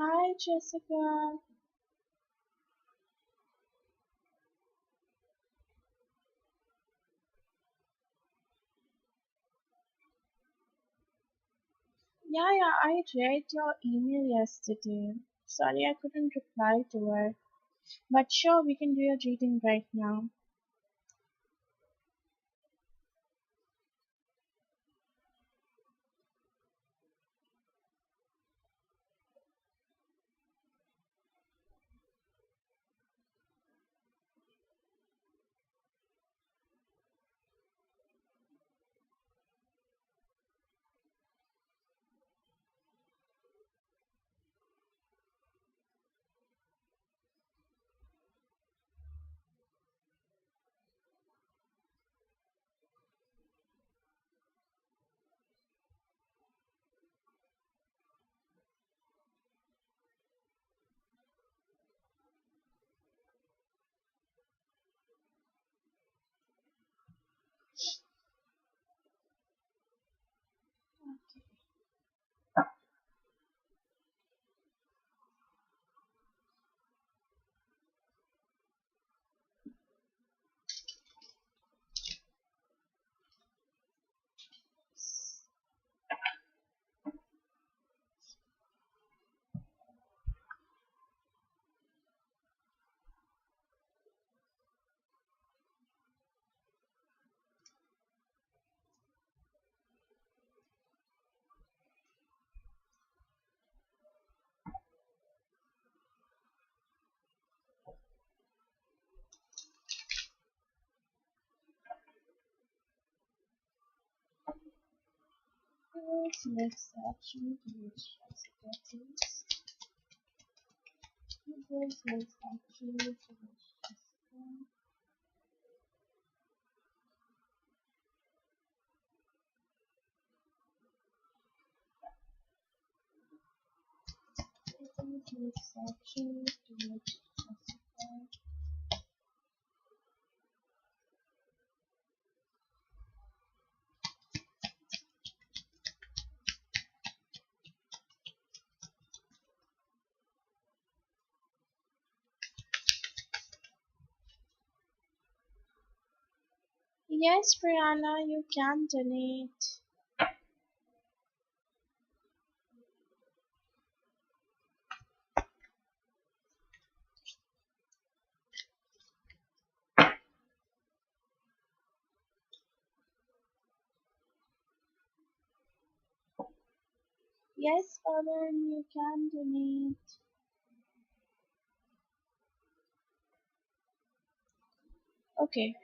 Hi, Jessica. Yeah, I read your email yesterday. Sorry I couldn't reply to it. But sure, we can do your reading right now. Let's actually do Jessica, please. Let's actually do Jessica. Let's actually do Jessica. Yes, Brianna, you can donate. Yes, Pavan, you can donate. Okay.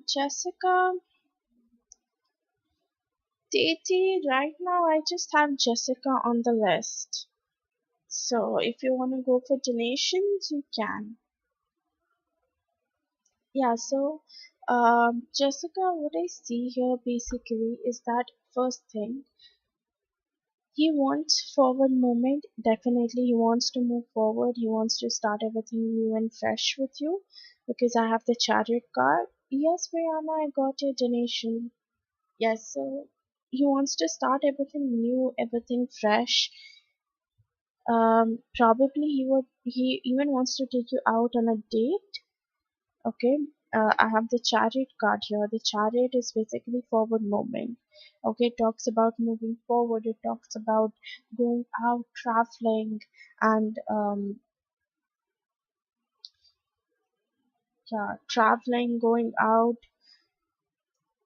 Jessica, Tati, right now I just have Jessica on the list. So if you want to go for donations, you can. Yeah, so Jessica, what I see here basically is that first thing, he wants forward movement. Definitely, he wants to move forward. He wants to start everything new and fresh with you because I have the chariot card. Yes, Brianna, I got your donation. Yes, so he wants to start everything new, everything fresh. Probably he even wants to take you out on a date. Okay. I have the chariot card here. The chariot is basically forward movement. Okay, it talks about moving forward. It talks about going out, traveling, and yeah, traveling, going out,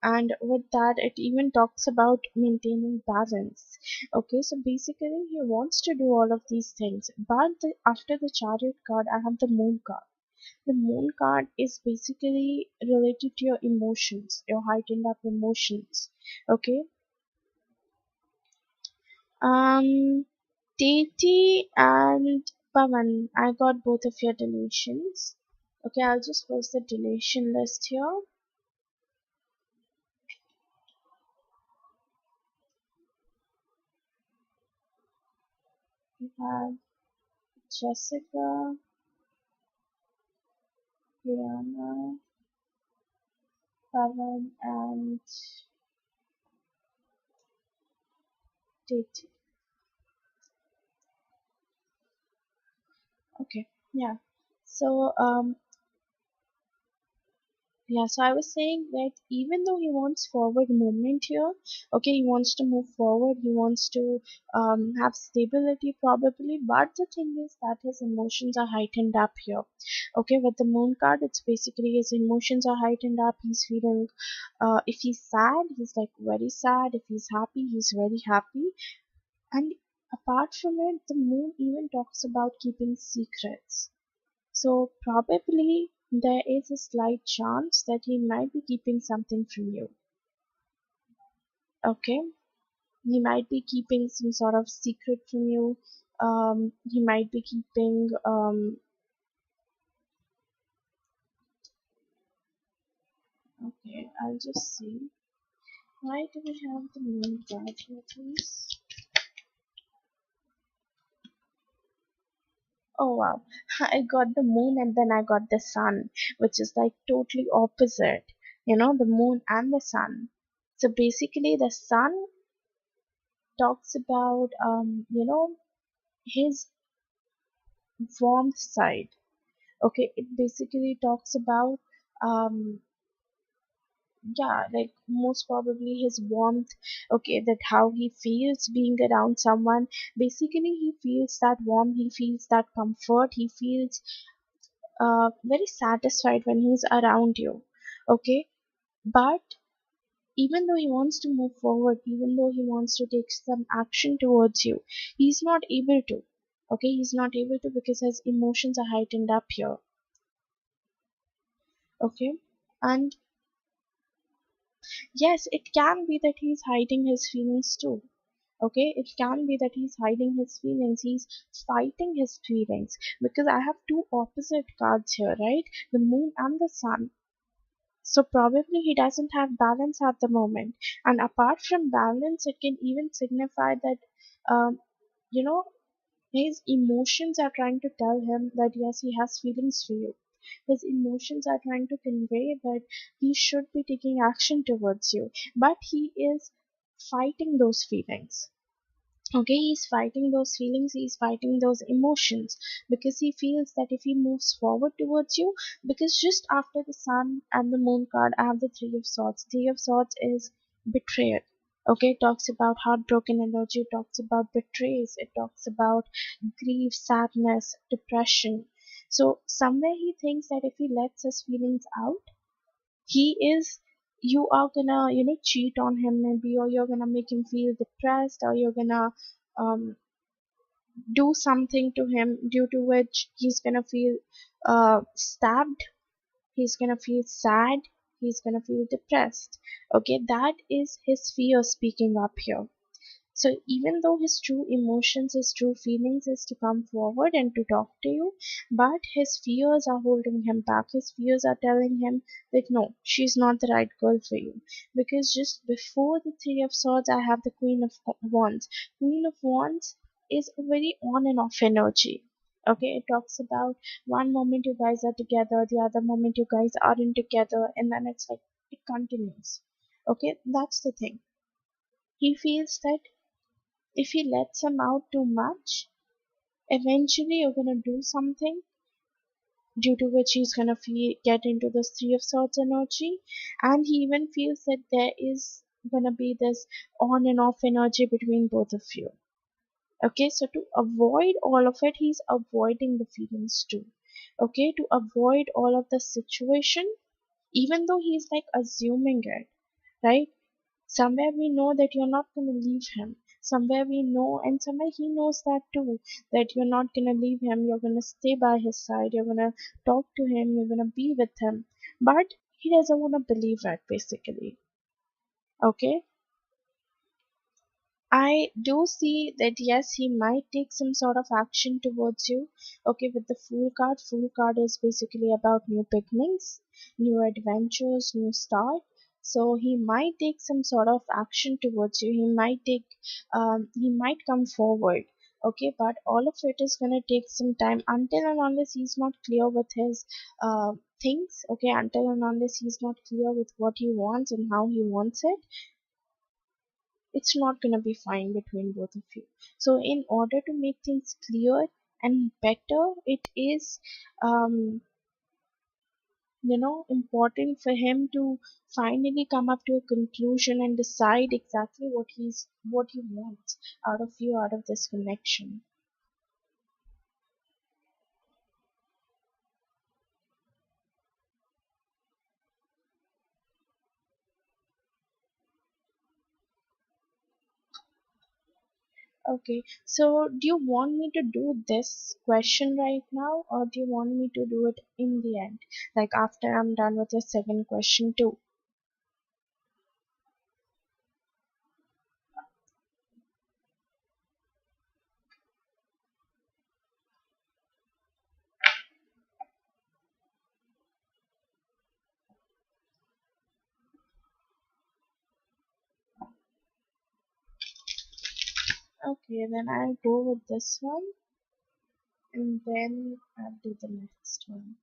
and with that it even talks about maintaining balance. Okay, so basically he wants to do all of these things, but after the chariot card I have the moon card. The moon card is basically related to your emotions, your heightened up emotions. Okay. um Tati and Pavan, I got both of your donations. Okay, I'll just post the donation list here. We have Jessica, Brianna, Pavan, and Titi. Okay. Yeah. So yeah, so I was saying that even though he wants forward movement here, okay, he wants to move forward, he wants to have stability probably, but the thing is that his emotions are heightened up here. Okay, with the moon card, it's basically his emotions are heightened up. He's feeling, if he's sad, he's like very sad. If he's happy, he's very happy. And apart from it, the moon even talks about keeping secrets. So probably there is a slight chance that he might be keeping something from you. Okay, he might be keeping some sort of secret from you. He might be keeping. Okay, I'll just see. Why do we have the moon card here, please? Oh wow, I got the moon and then I got the sun, which is like totally opposite. The moon and the sun. So basically, the sun talks about his warmth side. Okay, it basically talks about um yeah, like most probably his warmth. Okay, that how he feels being around someone. Basically, he feels that warmth, he feels that comfort, he feels very satisfied when he's around you. Okay, but even though he wants to move forward, even though he wants to take some action towards you, he's not able to. Okay, he's not able to because his emotions are heightened up here. Okay, and yes, it can be that he's hiding his feelings too. Okay, it can be that he's hiding his feelings, he's fighting his feelings, because I have two opposite cards here, right? The moon and the sun. So probably he doesn't have balance at the moment. And apart from balance, it can even signify that, um, you know, his emotions are trying to tell him that yes, he has feelings for you. His emotions are trying to convey that he should be taking action towards you, but he is fighting those feelings. Okay, he's fighting those feelings, he's fighting those emotions, because he feels that if he moves forward towards you, because just after the sun and the moon card I have the three of swords. Three of swords is betrayal. Okay, it talks about heartbroken energy, it talks about betrays, it talks about grief, sadness, depression. So somewhere he thinks that if he lets his feelings out, he is you are gonna cheat on him maybe, or you're gonna make him feel depressed, or you're gonna um, do something to him due to which he's gonna feel stabbed, he's gonna feel sad, he's gonna feel depressed. Okay, that is his fear speaking up here. So even though his true emotions, his true feelings is to come forward and to talk to you, but his fears are holding him back. His fears are telling him that no, she's not the right girl for you. Because just before the Three of Swords, I have the Queen of Wands. Queen of Wands is a very on and off energy. Okay, it talks about one moment you guys are together, the other moment you guys aren't together, and then it's like it continues. Okay, that's the thing. He feels that if he lets him out too much, eventually you're gonna do something due to which he's gonna get into this Three of Swords energy, and he even feels that there is gonna be this on and off energy between both of you. Okay, so to avoid all of it, he's avoiding the feelings too. Okay, to avoid all of the situation, even though he's like assuming it, right? Somewhere we know that you're not going to leave him. Somewhere we know, and somewhere he knows that too, that you're not going to leave him. You're going to stay by his side. You're going to talk to him. You're going to be with him. But he doesn't want to believe that, basically. Okay? I do see that yes, he might take some sort of action towards you. Okay, with the Fool card. Fool card is basically about new beginnings, new adventures, new start. So he might take some sort of action towards you. He might come forward. Okay, but all of it is gonna take some time until and unless he's not clear with his things. Okay, until and unless he's not clear with what he wants and how he wants it, it's not going to be fine between both of you. So in order to make things clear, and better it is, um, important for him to finally come up to a conclusion and decide exactly what he wants out of you, out of this connection. Okay, so do you want me to do this question right now, or do you want me to do it in the end, like after I'm done with the second question too? Okay, then I'll go with this one, and then I'll do the next one.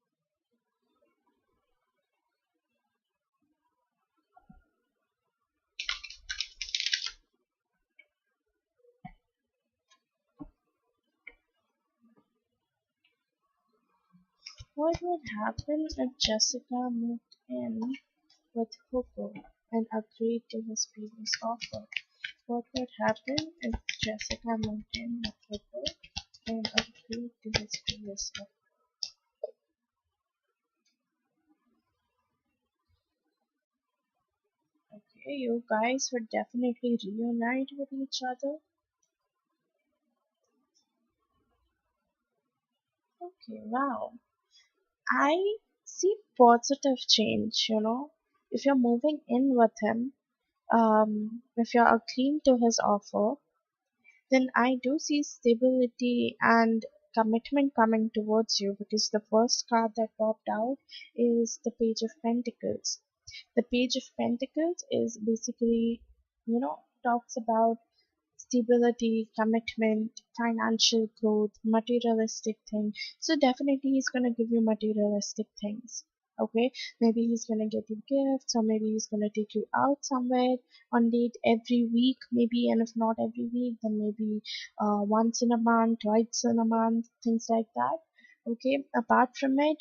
What would happen if Jessica moved in with Hugo and agreed to his previous offer? What would happen if Jessica moved in with Hugo and agreed to his previous offer? Okay, you guys would definitely reunite with each other. Okay, wow. I see positive change, If you're moving in with him, if you're agreeing to his offer, then I do see stability and commitment coming towards you, because the first card that popped out is the Page of Pentacles. The Page of Pentacles is basically, talks about stability, commitment, financial growth, materialistic thing. So definitely he's gonna give you materialistic things. Okay, maybe he's gonna get you gifts, or maybe he's gonna take you out somewhere on date every week, maybe, and if not every week, then maybe once in a month, twice in a month, things like that. Okay, apart from it,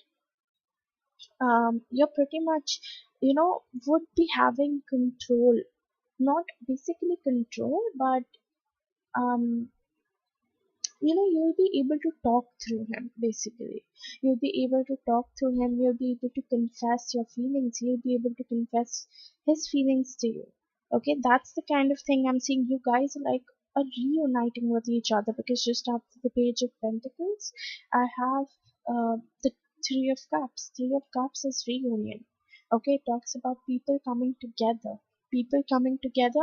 you're pretty much, would be having control, not basically control, but um you'll be able to talk through him, basically. You'll be able to talk through him, you'll be able to confess your feelings, he'll be able to confess his feelings to you. Okay, that's the kind of thing I'm seeing. You guys are reuniting with each other, because just after the Page of Pentacles, I have the Three of Cups is reunion. Okay, it talks about people coming together,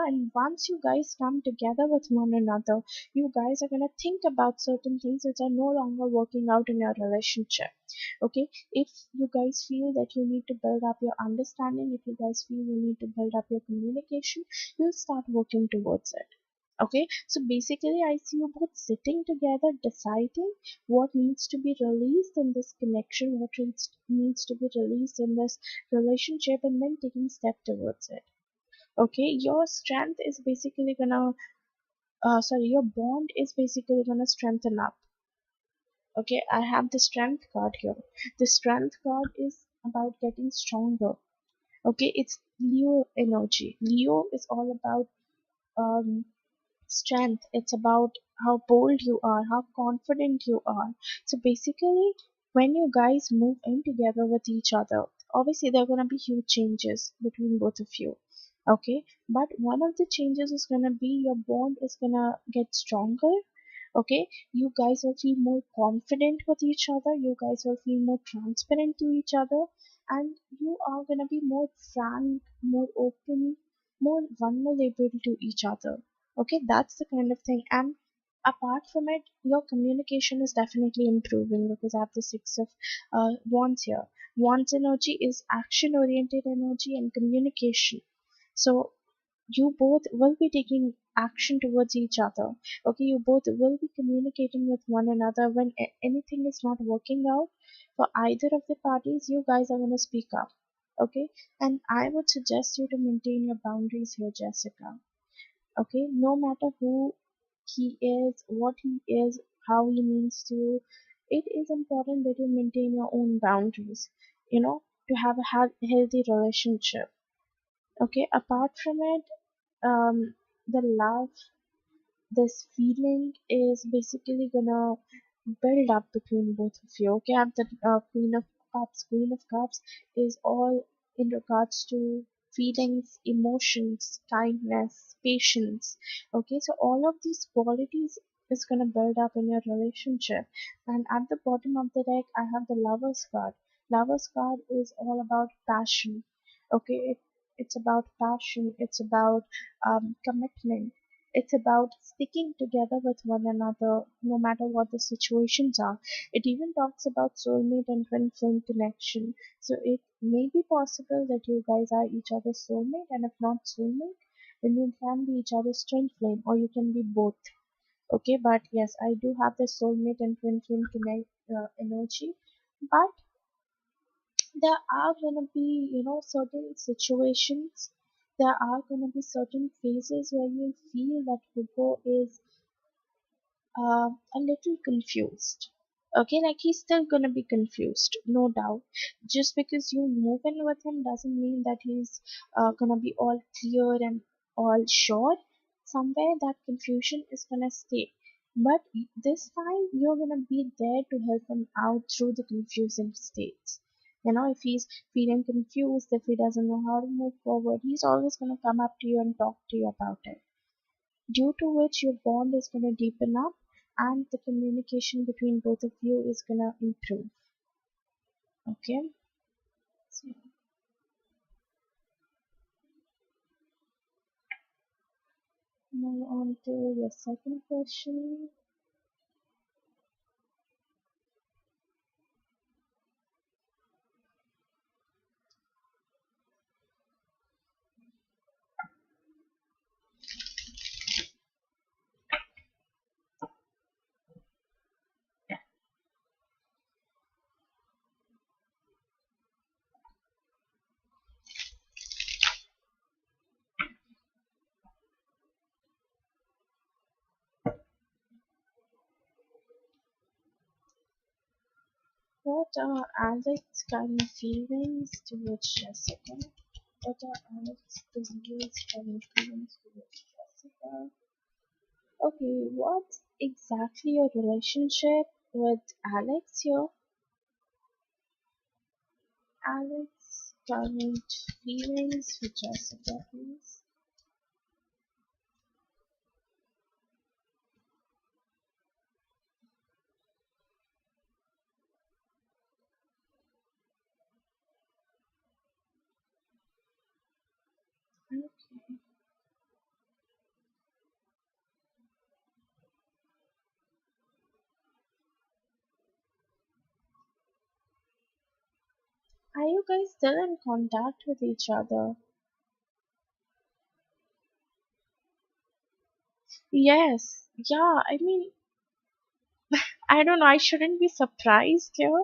and once you guys come together with one another, you guys are going to think about certain things which are no longer working out in your relationship. Okay, if you guys feel that you need to build up your understanding, if you guys feel you need to build up your communication, you'll start working towards it. Okay, so basically I see you both sitting together, deciding what needs to be released in this connection, what needs to be released in this relationship, and then taking step towards it. Okay, your strength is basically gonna your bond is basically gonna strengthen up. Okay, I have the Strength card here. The Strength card is about getting stronger. Okay, it's Leo energy. Leo is all about um strength. It's about how bold you are, how confident you are. So basically, when you guys move in together with each other, obviously there are going to be huge changes between both of you. Okay, but one of the changes is going to be your bond is going to get stronger. Okay, you guys will feel more confident with each other, you guys will feel more transparent to each other, and you are going to be more frank, more open, more vulnerable to each other. Okay, that's the kind of thing. And apart from it, your communication is definitely improving, because I have the Six of Wands here. Wands energy is action oriented energy and communication. So you both will be taking action towards each other. Okay, you both will be communicating with one another when anything is not working out for either of the parties. You guys are going to speak up. Okay, and I would suggest you to maintain your boundaries here, Jessica. Okay, no matter who he is, what he is, how he means to you, it is important that you maintain your own boundaries, to have a healthy relationship. Okay, apart from it, the love, this feeling is basically gonna build up between both of you. Okay, and the Queen of Cups. Queen of Cups is all in regards to feelings, emotions, kindness, patience. Okay, so all of these qualities is gonna build up in your relationship. And at the bottom of the deck, I have the Lovers card. Lovers card is all about passion. Okay, it's about passion. It's about commitment. It's about sticking together with one another no matter what the situations are. It even talks about soulmate and twin flame connection. So it may be possible that you guys are each other's soulmate, and if not soulmate, then you can be each other's twin flame, or you can be both. Okay, but yes, I do have the soulmate and twin flame energy. But there are going to be, certain situations, there are going to be certain phases where you feel that Hugo is a little confused. Okay, like he's still gonna be confused, no doubt. Just because you move in with him doesn't mean that he's gonna be all clear and all sure. Somewhere that confusion is gonna stay. But this time you're gonna be there to help him out through the confusing states. If he's feeling confused, if he doesn't know how to move forward, he's always gonna come up to you and talk to you about it, due to which your bond is going to deepen up and the communication between both of you is going to improve. Okay, so now on to your second question. What are Alex's kind of feelings towards Jessica? What are Alex's kind of feelings towards Jessica? Okay, what's exactly your relationship with Alex here? Alex current feelings for Jessica, please. Okay. Are you guys still in contact with each other? Yes. Yeah, I mean, I don't know, I shouldn't be surprised here,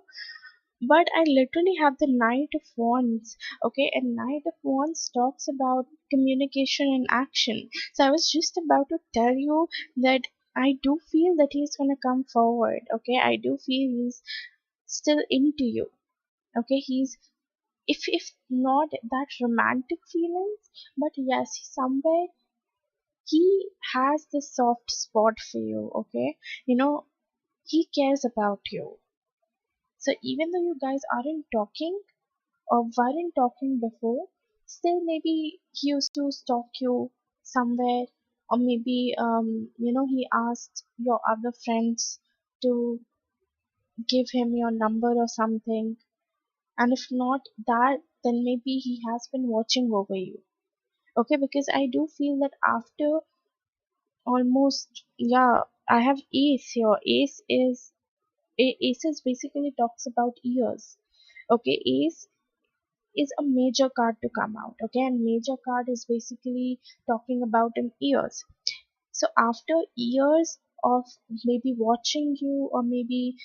but I literally have the Knight of Wands. Okay, and Knight of Wands talks about communication and action. So I was just about to tell you that I do feel that he's gonna come forward. Okay, I do feel he's still into you. Okay, he's, if not that romantic feelings, but yes, somewhere he has this soft spot for you. Okay, you know he cares about you. So even though you guys aren't talking or weren't talking before, still maybe he used to stalk you somewhere, or maybe he asked your other friends to give him your number or something. And if not that, then maybe he has been watching over you. Okay, because I do feel that after almost, yeah, I have Ace here. Aces basically talks about years. Okay, Ace is a major card to come out. Okay, and major card is basically talking about in years. So after years of maybe watching you, or maybe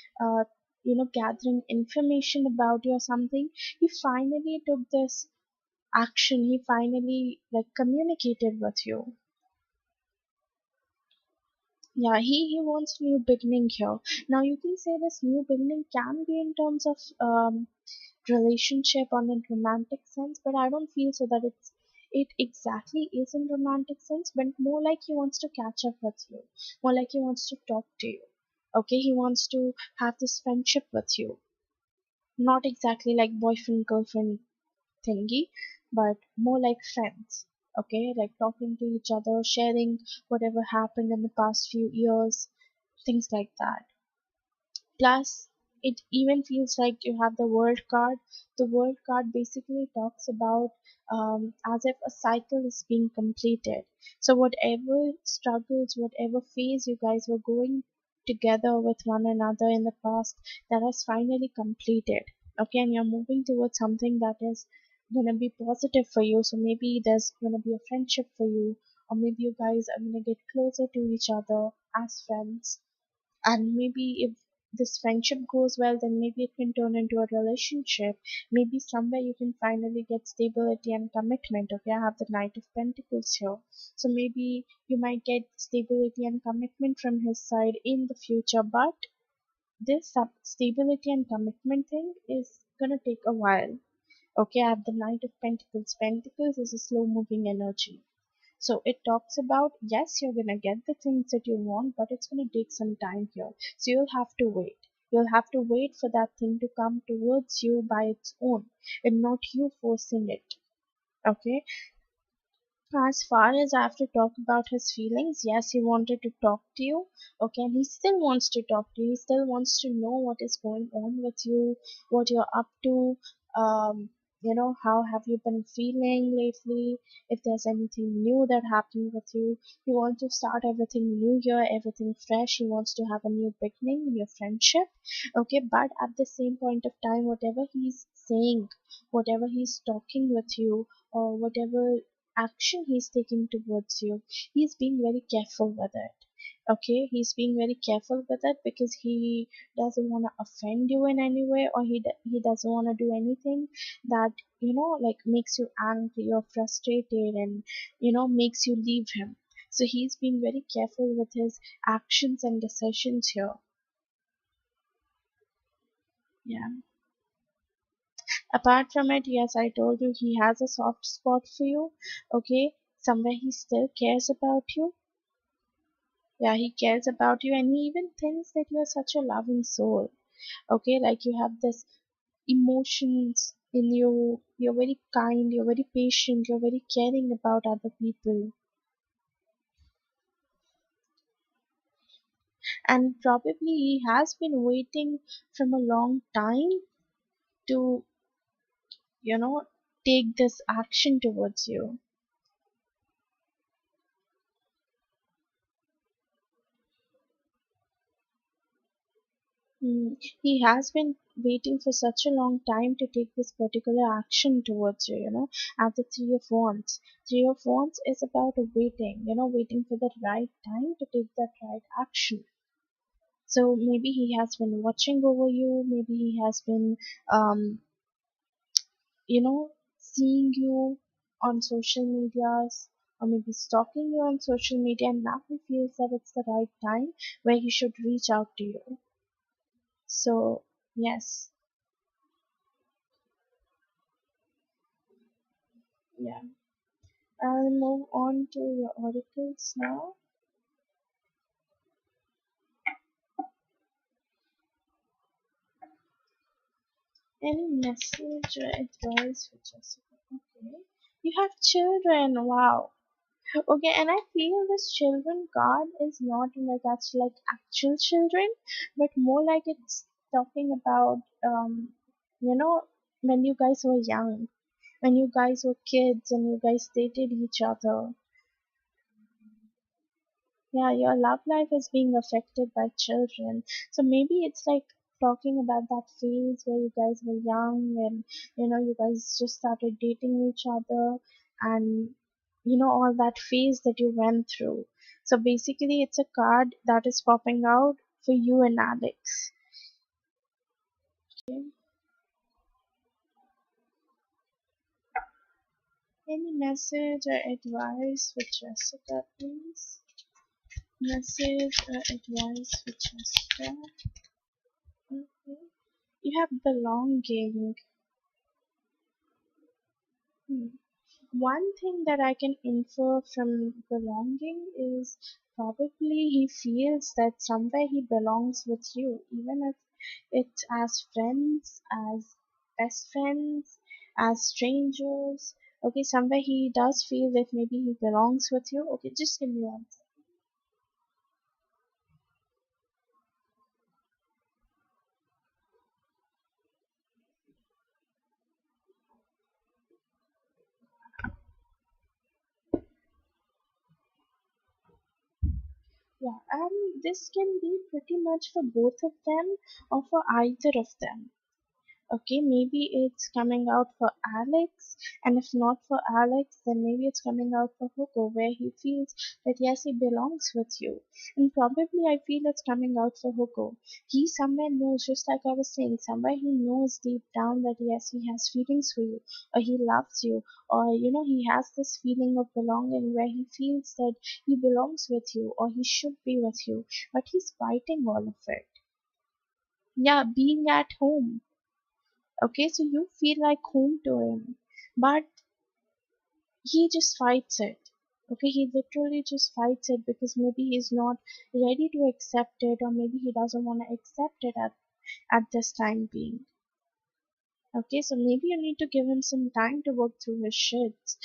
gathering information about you or something, he finally took this action. He finally like communicated with you. Yeah, he wants new beginning here. Now you can say this new beginning can be in terms of relationship on a romantic sense, but I don't feel so that it exactly is in romantic sense, but more like he wants to catch up with you, more like he wants to talk to you. Okay, he wants to have this friendship with you, not exactly like boyfriend girlfriend thingy, but more like friends. Okay, like talking to each other, sharing whatever happened in the past few years, things like that. Plus, it even feels like you have the world card. The world card basically talks about as if a cycle is being completed. So, whatever struggles, whatever phase you guys were going together with one another in the past, that has finally completed. Okay, and you're moving towards something that is going to be positive for you. So, maybe there's going to be a friendship for you, or maybe you guys are going to get closer to each other as friends, and maybe if this friendship goes well, then maybe it can turn into a relationship. Maybe somewhere you can finally get stability and commitment. Okay, I have the Knight of Pentacles here. So maybe you might get stability and commitment from his side in the future, but this stability and commitment thing is gonna take a while. Okay, I have the Knight of Pentacles. Pentacles is a slow moving energy. So it talks about, yes, you're gonna get the things that you want, but it's gonna take some time here. So you'll have to wait. You'll have to wait for that thing to come towards you by its own and not you forcing it. Okay. As far as I have to talk about his feelings, yes, he wanted to talk to you. Okay, and he still wants to talk to you. He still wants to know what is going on with you, what you're up to. How have you been feeling lately? If there's anything new that happened with you, he wants to start everything new here, everything fresh. He wants to have a new beginning, new friendship. Okay, but at the same point of time, whatever he's saying, whatever he's talking with you, or whatever action he's taking towards you, he's being very careful with it. Okay, he's being very careful with it because he doesn't want to offend you in any way, or he doesn't want to do anything that like makes you angry or frustrated and makes you leave him. So he's being very careful with his actions and decisions here. Yeah. Apart from it, yes, I told you he has a soft spot for you. Okay, somewhere he still cares about you. Yeah, he cares about you, and he even thinks that you're such a loving soul. Okay, like you have this emotions in you. You're very kind, you're very patient, you're very caring about other people. And probably he has been waiting from a long time to, you know, take this action towards you. He has been waiting for such a long time to take this particular action towards you, at the Three of Wands. Three of Wands is about waiting, waiting for the right time to take that right action. So maybe he has been watching over you, maybe he has been, um, seeing you on social medias, or maybe stalking you on social media, and now he feels that it's the right time where he should reach out to you. So, yes. Yeah. I'll move on to your oracles now. Any message or advice for Jessica? Okay. You have children. Wow. Okay, and I feel this children card is not like that's like actual children, but more like it's talking about you know, when you guys were young, when you guys were kids and you guys dated each other. Yeah, your love life is being affected by children. So maybe it's like talking about that phase where you guys were young and you guys just started dating each other, and all that phase that you went through. So basically it's a card that is popping out for you and Alex. Okay. Any message or advice for Jessica, please? Message or advice for Jessica. Okay. You have belonging. Hmm. One thing that I can infer from belonging is probably he feels that somewhere he belongs with you, even if it's as friends, as best friends, as strangers. Okay, somewhere he does feel that maybe he belongs with you. Okay, just give me one. Yeah, and this can be pretty much for both of them or for either of them. Okay, maybe it's coming out for Alex, and if not for Alex, then maybe it's coming out for Hugo, where he feels that yes, he belongs with you. And probably I feel it's coming out for Hugo. He somewhere knows, just like I was saying, somewhere he knows deep down that yes, he has feelings for you, or he loves you, or he has this feeling of belonging where he feels that he belongs with you, or he should be with you, but he's fighting all of it. Yeah, being at home. Okay, so you feel like home to him, but he just fights it. Okay, he literally just fights it because maybe he's not ready to accept it, or maybe he doesn't want to accept it at this time being. Okay, so maybe you need to give him some time to work through his shits.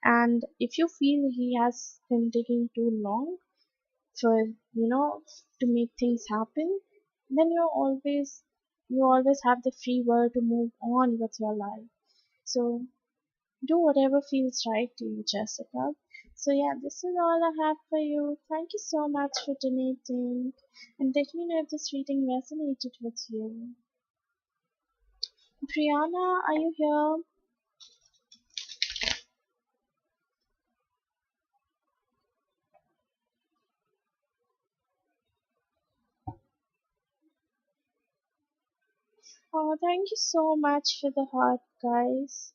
And if you feel he has been taking too long for, to make things happen, then you always have the free will to move on with your life. So do whatever feels right to you, Jessica. So yeah, this is all I have for you. Thank you so much for donating, and let me know if this reading resonated with you. Brianna, are you here? Oh, thank you so much for the heart, guys.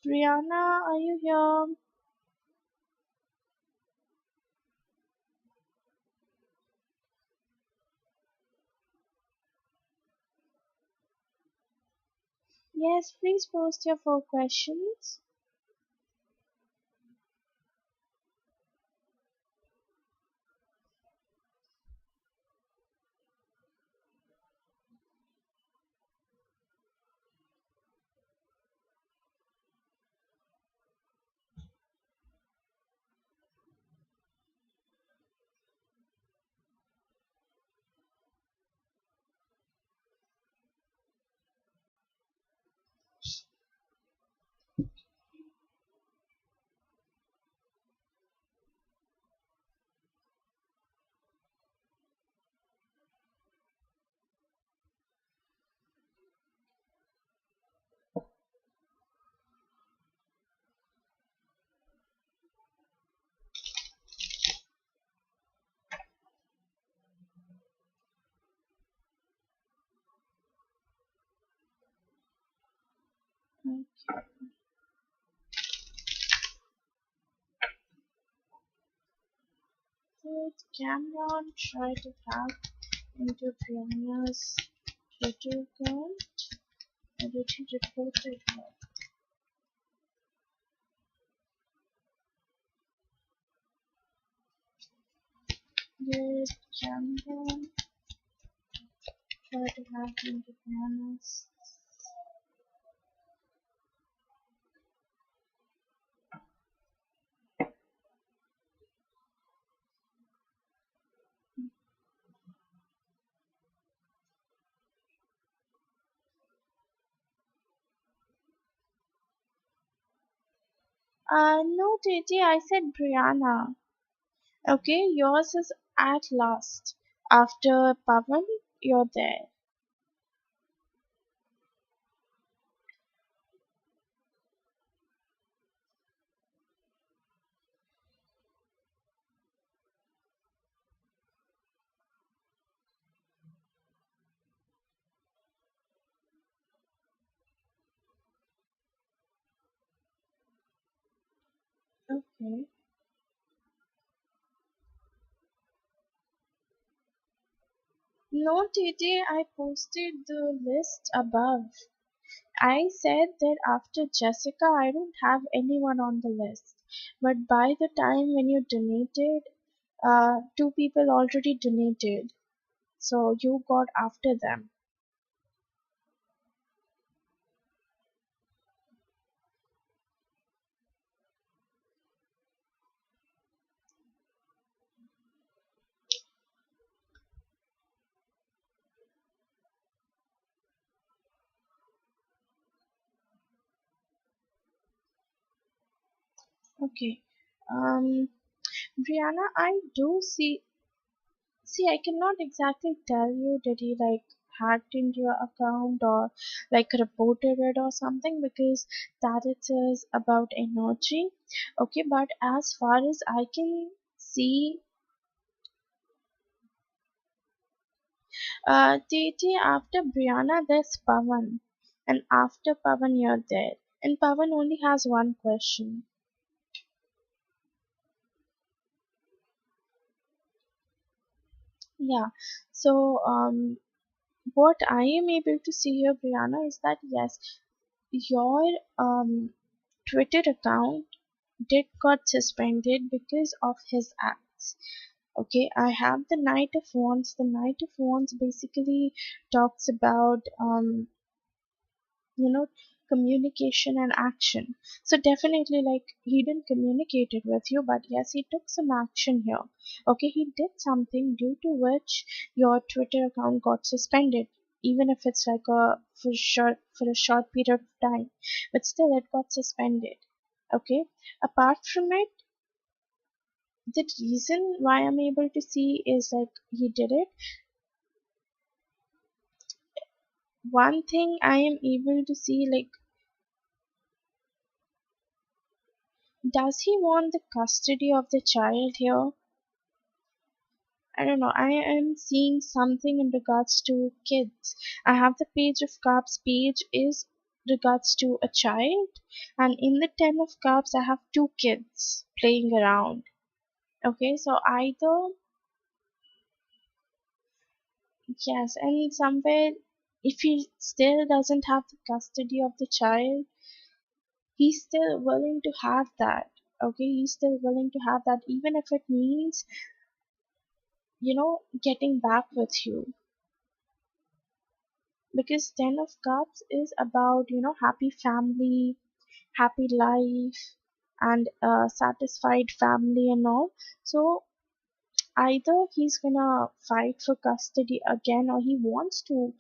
Brianna, are you here? Yes, please post your 4 questions. Okay. Did Cameron try to hack into Brianna's Twitter account? Or did he report it? Did Cameron try to hack into Brianna's? No, Titi, I said Brianna. Okay, yours is at last. After Pavan, you're there. Okay. No, Titi, I posted the list above. I said that after Jessica, I don't have anyone on the list. But by the time when you donated, two people already donated. So you got after them. Okay. Um, Brianna, I do see, I cannot exactly tell you did he like hacked into your account or like reported it or something because that it is about energy. Okay, but as far as I can see, Titi, after Brianna, there's Pavan. And after Pavan, you're there. And Pavan only has one question. Yeah. So, what I am able to see here, Brianna, is that yes, your Twitter account did got suspended because of his acts. Okay, I have the Knight of Wands. The Knight of Wands basically talks about you know communication and action. So definitely like he didn't communicate it with you, but yes, he took some action here. Okay, he did something due to which your Twitter account got suspended, even if it's like for a short period of time, but still it got suspended. Okay, apart from it, the reason why I'm able to see is like he did it. One thing I am able to see, like, does he want the custody of the child here? I don't know. I am seeing something in regards to kids. I have the Page of Cups. Page is regards to a child, and in the Ten of Cups, I have two kids playing around. Okay, so either yes, and somewhere if he still doesn't have the custody of the child, he's still willing to have that. Okay, he's still willing to have that, even if it means getting back with you, because Ten of Cups is about happy family, happy life, and satisfied family and all. So either he's gonna fight for custody again, or he wants to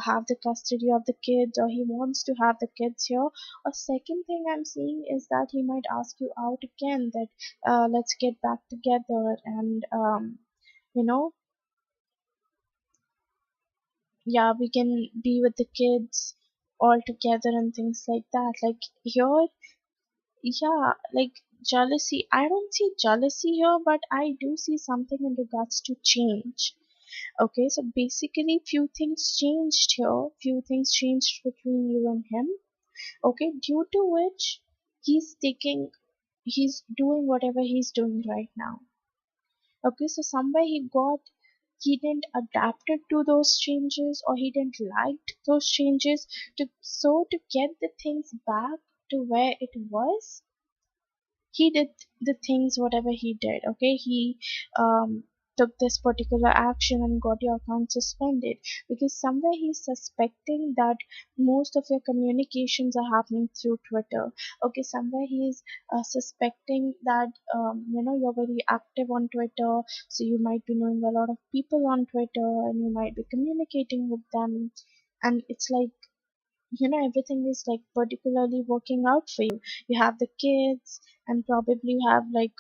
have the custody of the kids, or he wants to have the kids here. A second thing I'm seeing is that he might ask you out again, that let's get back together, and you know yeah, we can be with the kids all together and things like that. Like here, yeah, like jealousy. I don't see jealousy here, but I do see something in regards to change. Okay, so basically, few things changed here, few things changed between you and him. Okay, due to which he's doing whatever he's doing right now. Okay, so somewhere he didn't adapted to those changes, or he didn't liked those changes, to get the things back to where it was. He did the things whatever he did. Okay, he took this particular action and got your account suspended, because somewhere he's suspecting that most of your communications are happening through Twitter. Okay, somewhere he's suspecting that you're very active on Twitter, so you might be knowing a lot of people on Twitter and you might be communicating with them. And it's like everything is like particularly working out for you. You have the kids, and probably you have like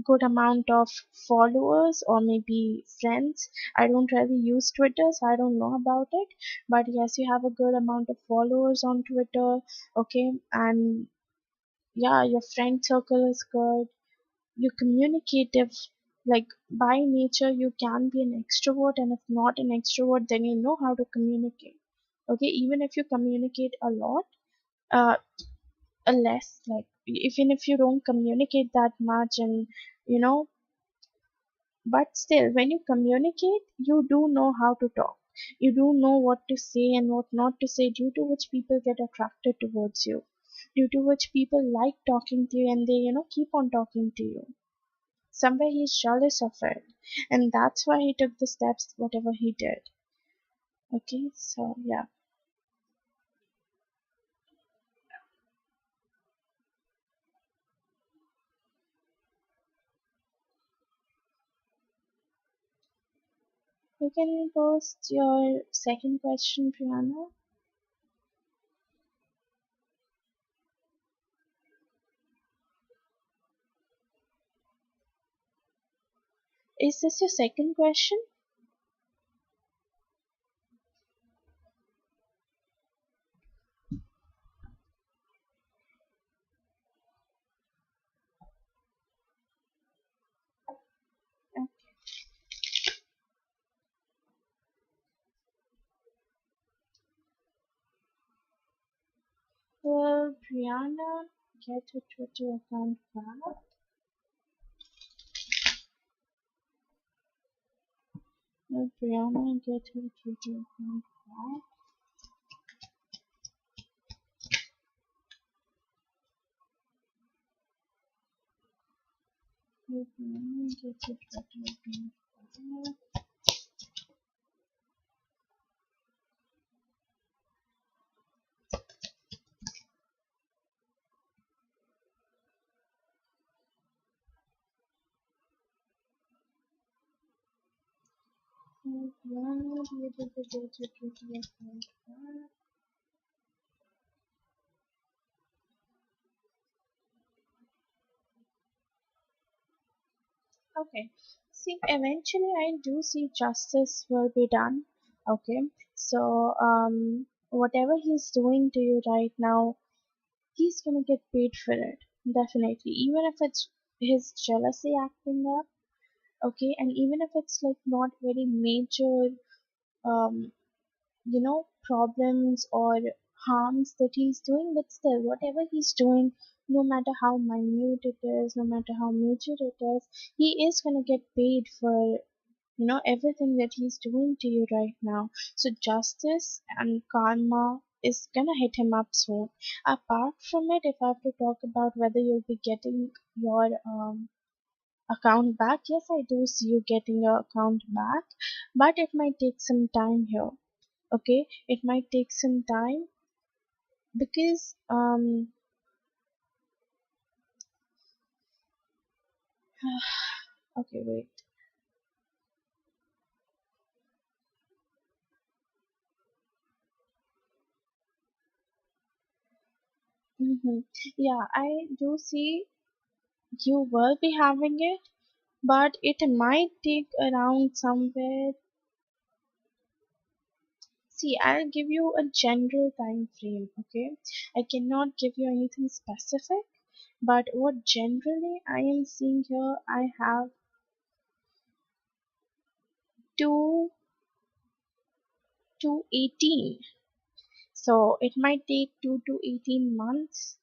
good amount of followers or maybe friends. I don't really use Twitter, so I don't know about it. But yes, you have a good amount of followers on Twitter, okay? And yeah, your friend circle is good. You're communicative. Like by nature, you can be an extrovert, and if not an extrovert, then you know how to communicate. Okay, even if you communicate a lot, uh, a less like even if you don't communicate that much, and you know but still, when you communicate, you do know how to talk. You do know what to say and what not to say, due to which people get attracted towards you, due to which people like talking to you, and they keep on talking to you. Somewhere he's jealous of it, and that's why he took the steps, whatever he did. Okay, so yeah. You can post your second question, Priyanka. Is this your second question? Will Brianna get her Twitter account back? Will Brianna get her Twitter account back? Will Brianna get her Twitter account back? Will Brianna be able to get her Twitter account back? Okay. See, eventually I do see justice will be done. Okay. So, whatever he's doing to you right now, he's gonna get paid for it. Definitely. Even if it's his jealousy acting up, okay, and even if it's like not very major, um, problems or harms that he's doing, but still, whatever he's doing, no matter how minute it is, no matter how major it is, he is gonna get paid for everything that he's doing to you right now. So justice and karma is gonna hit him up soon. Apart from it, if I have to talk about whether you'll be getting your account back, yes, I do see you getting your account back, but it might take some time here. Okay, it might take some time because okay, wait. Mm-hmm. Yeah, I do see you will be having it, but it might take around somewhere. See, I'll give you a general time frame, okay? I cannot give you anything specific, but what generally I am seeing here, I have 2 to 18. So it might take 2 to 18 months.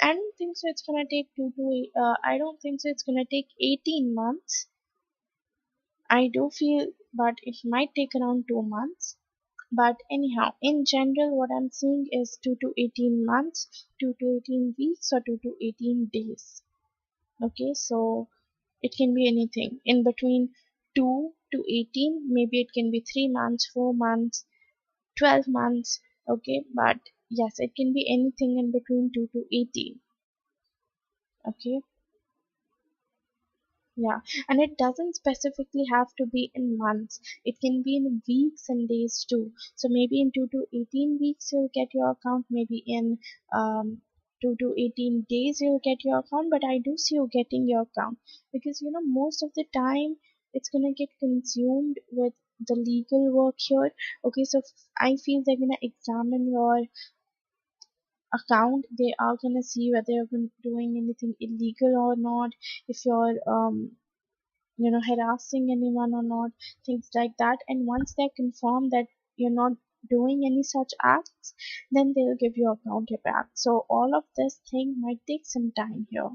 I don't think so it's gonna take I don't think so it's gonna take 18 months. I do feel, but it might take around 2 months. But anyhow, in general, what I'm seeing is 2 to 18 months, 2 to 18 weeks, or 2 to 18 days. Okay, so it can be anything in between 2 to 18. Maybe it can be 3 months, 4 months, 12 months. Okay, but yes, it can be anything in between 2 to 18. Okay, Yeah, and it doesn't specifically have to be in months. It can be in weeks and days too. So maybe in 2 to 18 weeks you'll get your account, maybe in 2 to 18 days you'll get your account, but I do see you getting your account because most of the time it's gonna get consumed with the legal work here. Okay, so I feel they're gonna examine your account. They are gonna see whether you're doing anything illegal or not, if you're harassing anyone or not, things like that. And once they confirm that you're not doing any such acts, then they'll give your account back. So all of this thing might take some time here.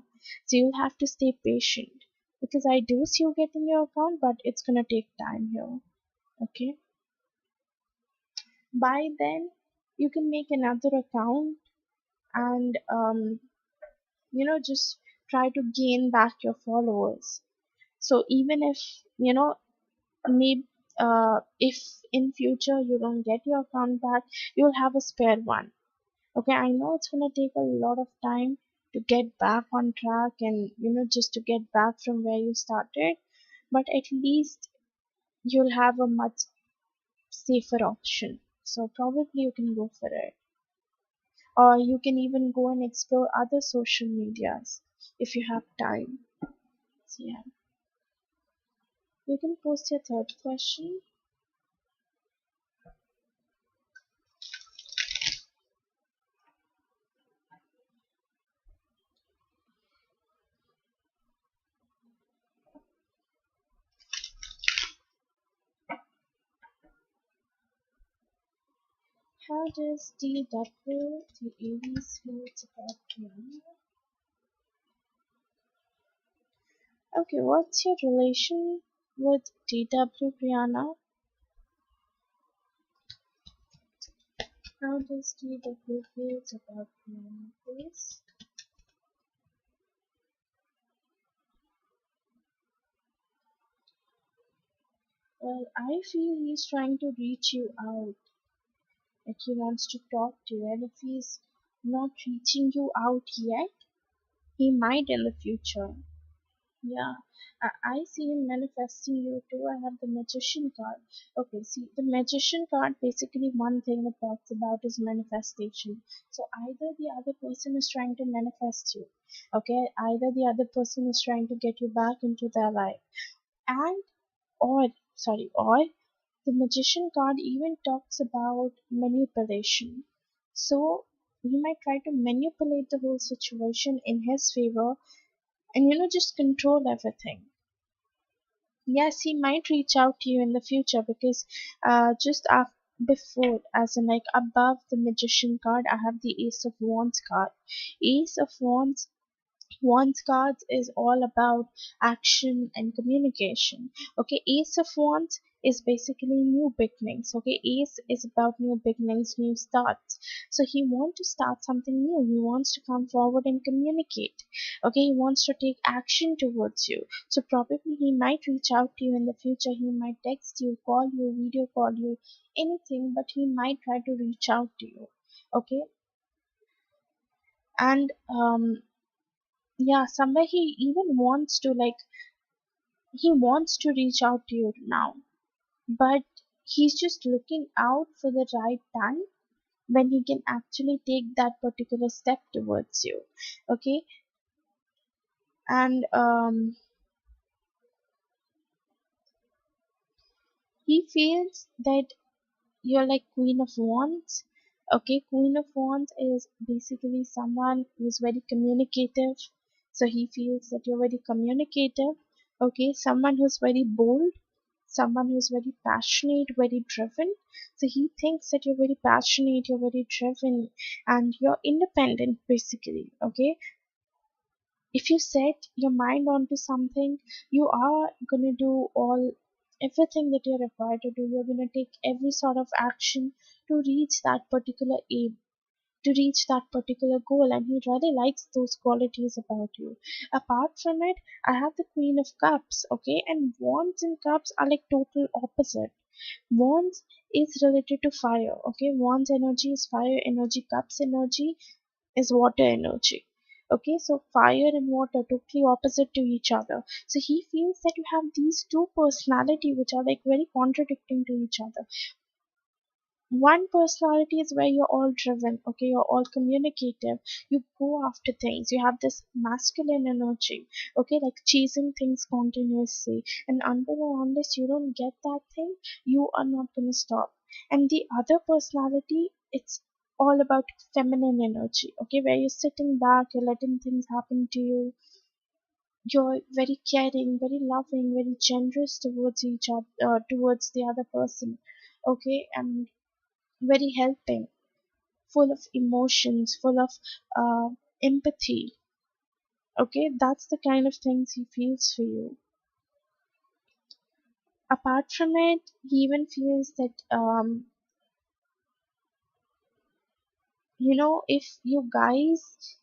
So you'll have to stay patient because I do see you getting your account, but it's gonna take time here. Okay. By then, you can make another account and just try to gain back your followers. So even if maybe if in future you don't get your account back, you'll have a spare one. Okay, I know it's gonna take a lot of time to get back on track and just to get back from where you started, but at least you'll have a much safer option. So probably you can go for it, or you can even go and explore other social medias if you have time. So yeah, you can post your third question. How does DW the Aries feel about Priyanka? Okay, what's your relation with DW, Brianna? How does DW feel about Brianna, please? Well, I feel he's trying to reach you out, like he wants to talk to you, and if he's not reaching you out yet, he might in the future. Yeah, I see him manifesting you too. I have the magician card. Okay, see, the magician card basically one thing it talks about is manifestation. So either the other person is trying to manifest you, okay, either the other person is trying to get you back into their life, and or the magician card even talks about manipulation. So he might try to manipulate the whole situation in his favor and just control everything. Yes, he might reach out to you in the future because just after, before, as in like above the magician card, I have the ace of wands card. Ace of wands cards is all about action and communication. Okay, ace of wands is basically new beginnings. Okay, ace is about new beginnings, new starts. So he wants to start something new. He wants to come forward and communicate. Okay, he wants to take action towards you. So probably he might reach out to you in the future. He might text you, call you, video call you, anything, but he might try to reach out to you. Okay, and yeah, somewhere he even wants to reach out to you now, but he's just looking out for the right time when he can actually take that particular step towards you. Okay, and he feels that you're like Queen of Wands. Okay, Queen of Wands is basically someone who's very communicative. So he feels that you're very communicative. Okay, someone who's very bold, someone who's very passionate, very driven. So he thinks that you're very passionate, you're very driven, and you're independent basically. Okay, if you set your mind onto something, you are going to do all everything that you're required to do. You're going to take every sort of action to reach that particular aim, to reach that particular goal, and he really likes those qualities about you. Apart from it, I have the Queen of Cups. Okay, and Wands and Cups are like total opposite. Wands is related to fire. Okay, Wands energy is fire energy, Cups energy is water energy. Okay, so fire and water, totally opposite to each other. So he feels that you have these two personality which are like very contradicting to each other. One personality is where you're all driven, okay, you're all communicative, you go after things, you have this masculine energy, okay, like chasing things continuously, and until or unless you don't get that thing, you are not going to stop. And the other personality, it's all about feminine energy, okay, where you're sitting back, you're letting things happen to you, you're very caring, very loving, very generous towards each other, towards the other person, okay, and very helping, full of emotions, full of uh, empathy. Okay, that's the kind of things he feels for you. Apart from it, he even feels that, if you guys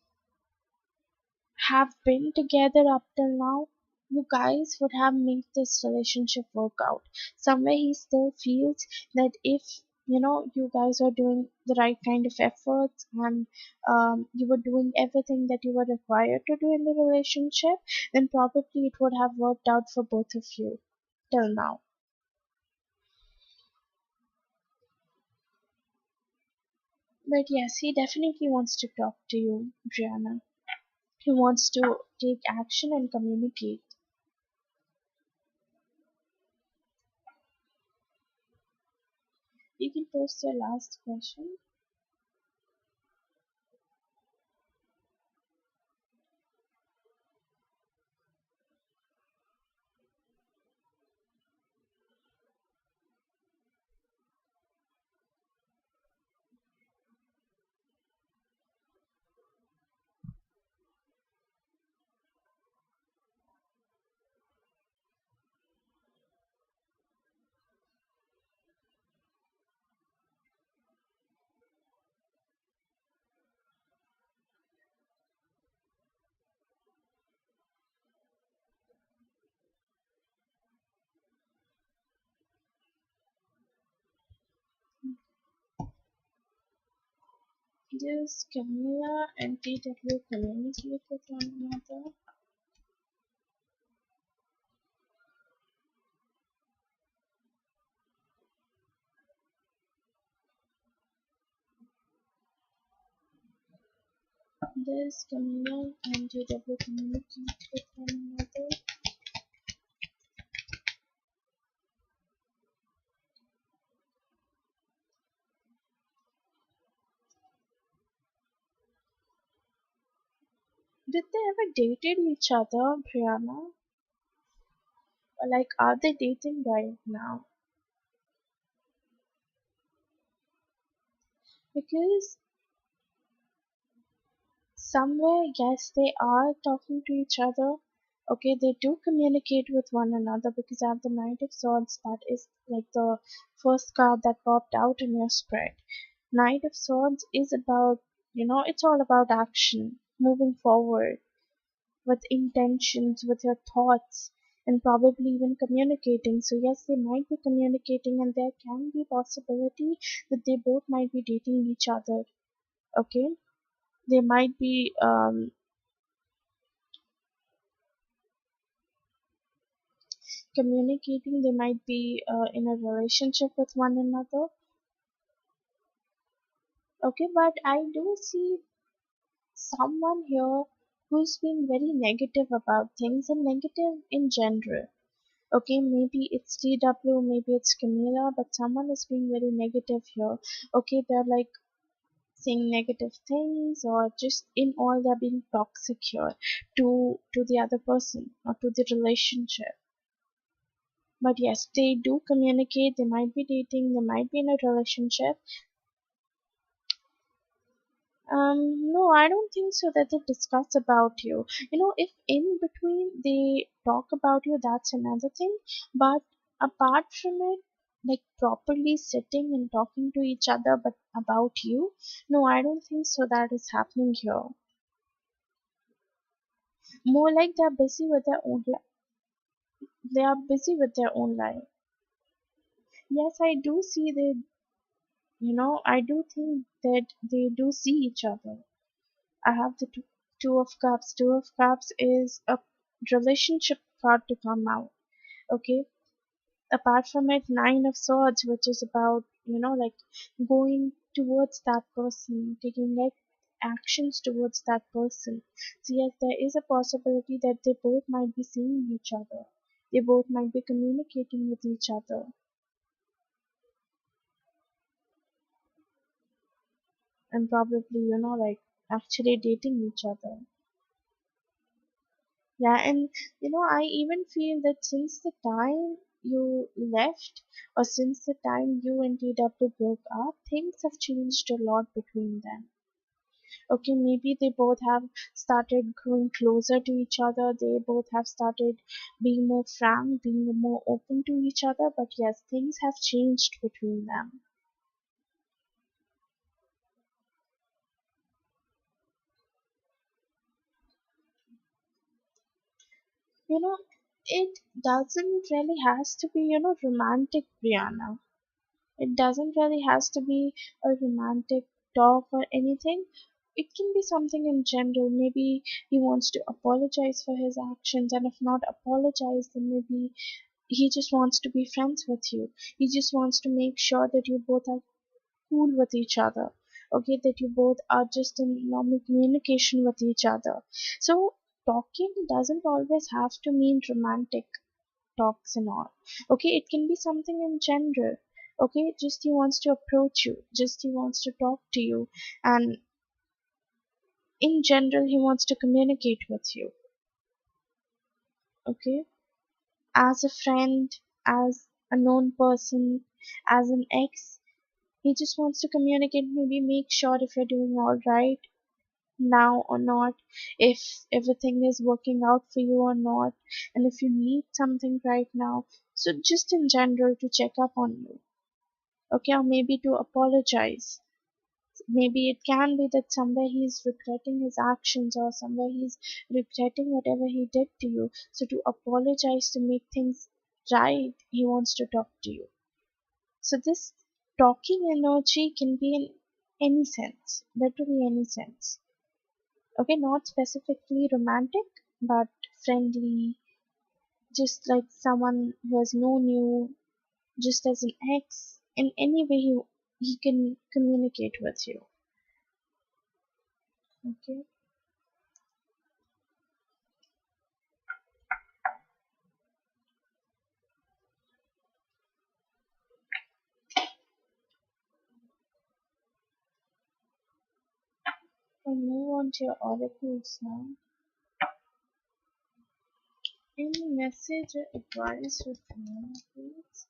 have been together up till now, you guys would have made this relationship work out. Somewhere he still feels that if you guys are doing the right kind of efforts, and you were doing everything that you were required to do in the relationship, then probably it would have worked out for both of you till now. But yes, he definitely wants to talk to you, Brianna. He wants to take action and communicate. You can post your last question. Does Camilla and TW communicate with one another? Does Camilla and TW communicate with one another? Did they ever dated each other, Brianna? Or like, are they dating right now? Because somewhere, yes, they are talking to each other. Okay, they do communicate with one another because I have the Knight of Swords. That is like the first card that popped out in your spread. Knight of Swords is about, it's all about action, moving forward with intentions, with your thoughts, and probably even communicating. So yes, they might be communicating, and there can be possibility that they both might be dating each other. Okay, they might be communicating. They might be in a relationship with one another. Okay, but I do see someone here who's been very negative about things and negative in general. Okay, maybe it's TW, maybe it's Camila, but someone is being very negative here. Okay, they're like saying negative things, or just in all they're being toxic here to the other person or to the relationship. But yes, they do communicate, they might be dating, they might be in a relationship. No, I don't think so that they discuss about you. If in between they talk about you, that's another thing. But apart from it, like properly sitting and talking to each other, but about you, no, I don't think so that is happening here. More like they're busy with their own life. They are busy with their own life. Yes, I do see they, I do think that they do see each other. I have the two. Two of Cups is a relationship card to come out. Okay. Apart from it, Nine of Swords, which is about, like going towards that person, taking like actions towards that person. So yes, there is a possibility that they both might be seeing each other. They both might be communicating with each other, and probably, like actually dating each other. Yeah, and I even feel that since the time you left, or since the time you and TW broke up, things have changed a lot between them. Okay, maybe they both have started growing closer to each other, they both have started being more frank, being more open to each other, but yes, things have changed between them. You know, it doesn't really has to be, romantic, Brianna. It doesn't really has to be a romantic talk or anything. It can be something in general. Maybe he wants to apologize for his actions, and if not apologize, then maybe he just wants to be friends with you. He just wants to make sure that you both are cool with each other. Okay, that you both are just in normal communication with each other. So talking doesn't always have to mean romantic talks and all. Okay, it can be something in general. Okay, just he wants to approach you, just he wants to talk to you, and in general, he wants to communicate with you. Okay, as a friend, as a known person, as an ex, he just wants to communicate, maybe make sure if you're doing all right now or not, if everything is working out for you or not, and if you need something right now. So, just in general, to check up on you. Okay, or maybe to apologize. Maybe it can be that somewhere he's regretting his actions, or somewhere he's regretting whatever he did to you. So, to apologize, to make things right, he wants to talk to you. So, this talking energy can be in any sense, literally any sense. Okay, not specifically romantic, but friendly, just like someone who has known you, just as an ex. In any way, he can communicate with you. Okay, I'll move on to your oracles now. Any message or advice with me, please?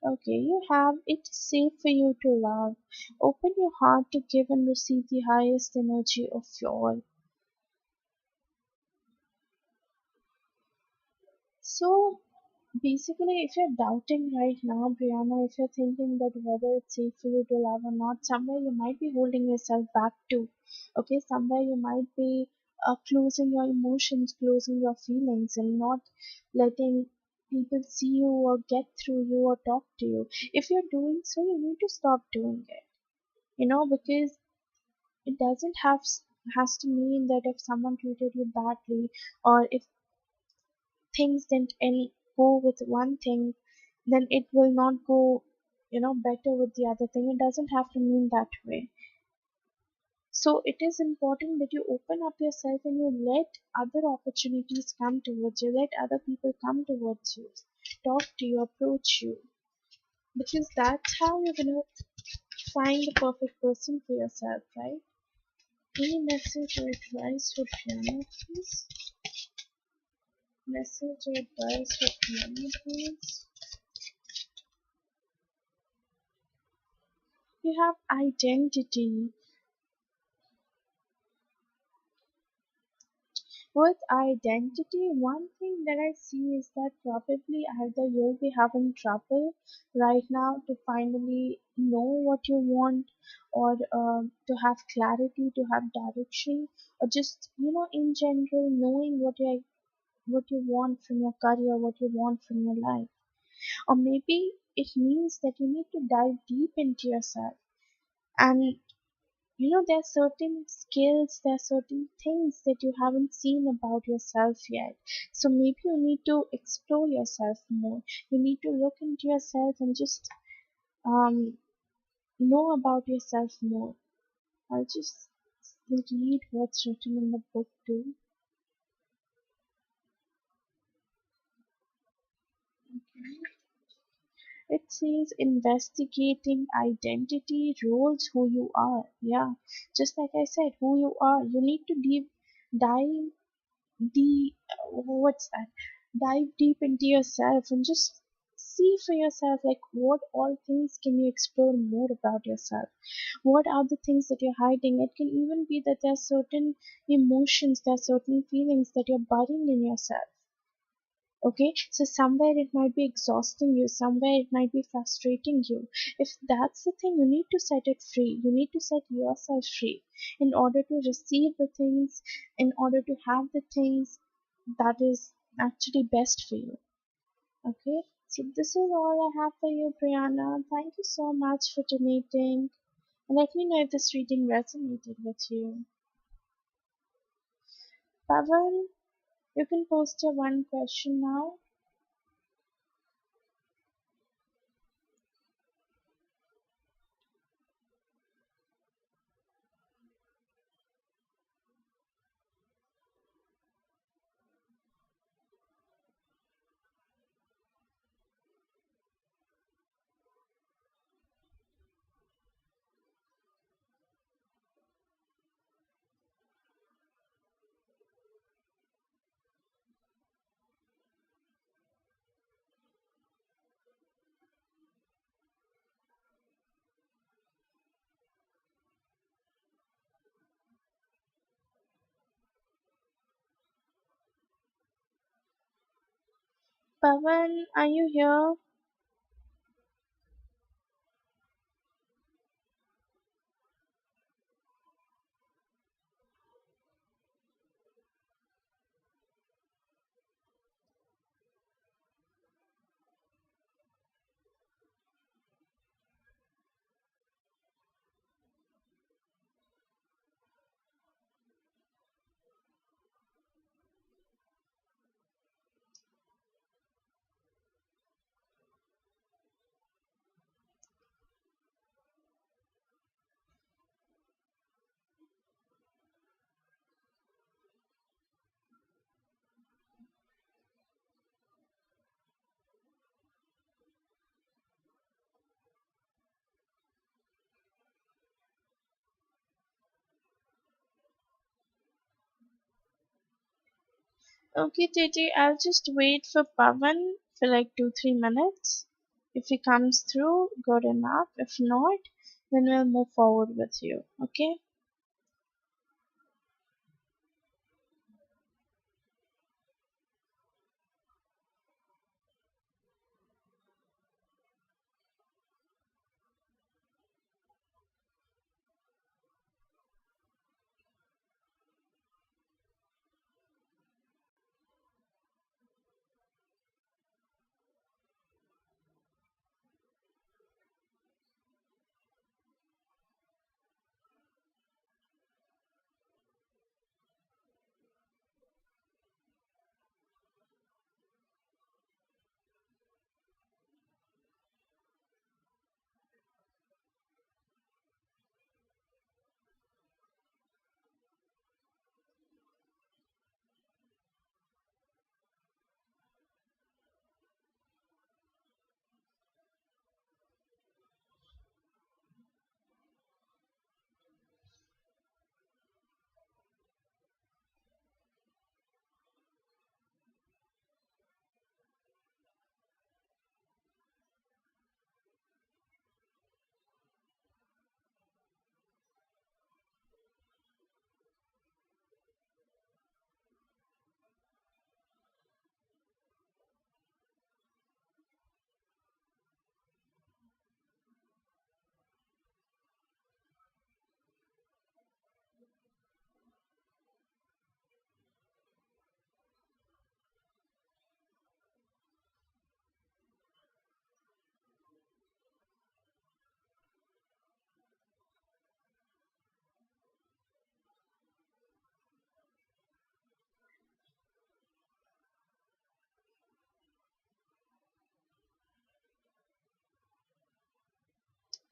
Okay, you have it safe for you to love. Open your heart to give and receive the highest energy of your. So, basically, if you're doubting right now, Brianna, if you're thinking that whether it's safe for you to love or not, somewhere you might be holding yourself back too. Okay, somewhere you might be closing your emotions, closing your feelings, and not letting people see you or get through you or talk to you. If you're doing so, you need to stop doing it. Because it doesn't has to mean that if someone treated you badly, or if things didn't go with one thing, then it will not go, better with the other thing. It doesn't have to mean that way. So it is important that you open up yourself and you let other opportunities come towards you, let other people come towards you, talk to you, approach you, because that's how you're gonna find the perfect person for yourself, right? Any message or advice for piano, please? Message or advice for piano, please? You have identity. With identity, one thing that I see is that probably either you'll be having trouble right now to finally know what you want, or to have clarity, to have direction, or just, in general, knowing what you want from your career, what you want from your life. Or maybe it means that you need to dive deep into yourself. And there are certain skills, there are certain things that you haven't seen about yourself yet. So maybe you need to explore yourself more. You need to look into yourself and just um, know about yourself more. I'll just read what's written in the book too. It says investigating identity, roles, who you are. Yeah, just like I said, who you are. You need to dive deep. What's that? Dive deep into yourself and just see for yourself, like, what all things can you explore more about yourself. What are the things that you're hiding? It can even be that there are certain emotions, there are certain feelings that you're burying in yourself. Okay, so somewhere it might be exhausting you, somewhere it might be frustrating you. If that's the thing, you need to set it free. You need to set yourself free in order to receive the things, in order to have the things that is actually best for you. Okay, so this is all I have for you, Brianna. Thank you so much for donating. And let me know if this reading resonated with you. Pavan, you can post your one question now. Pavan, are you here? Okay, Titi, I'll just wait for Pavan for like 2-3 minutes. If he comes through, good enough. If not, then we'll move forward with you. Okay?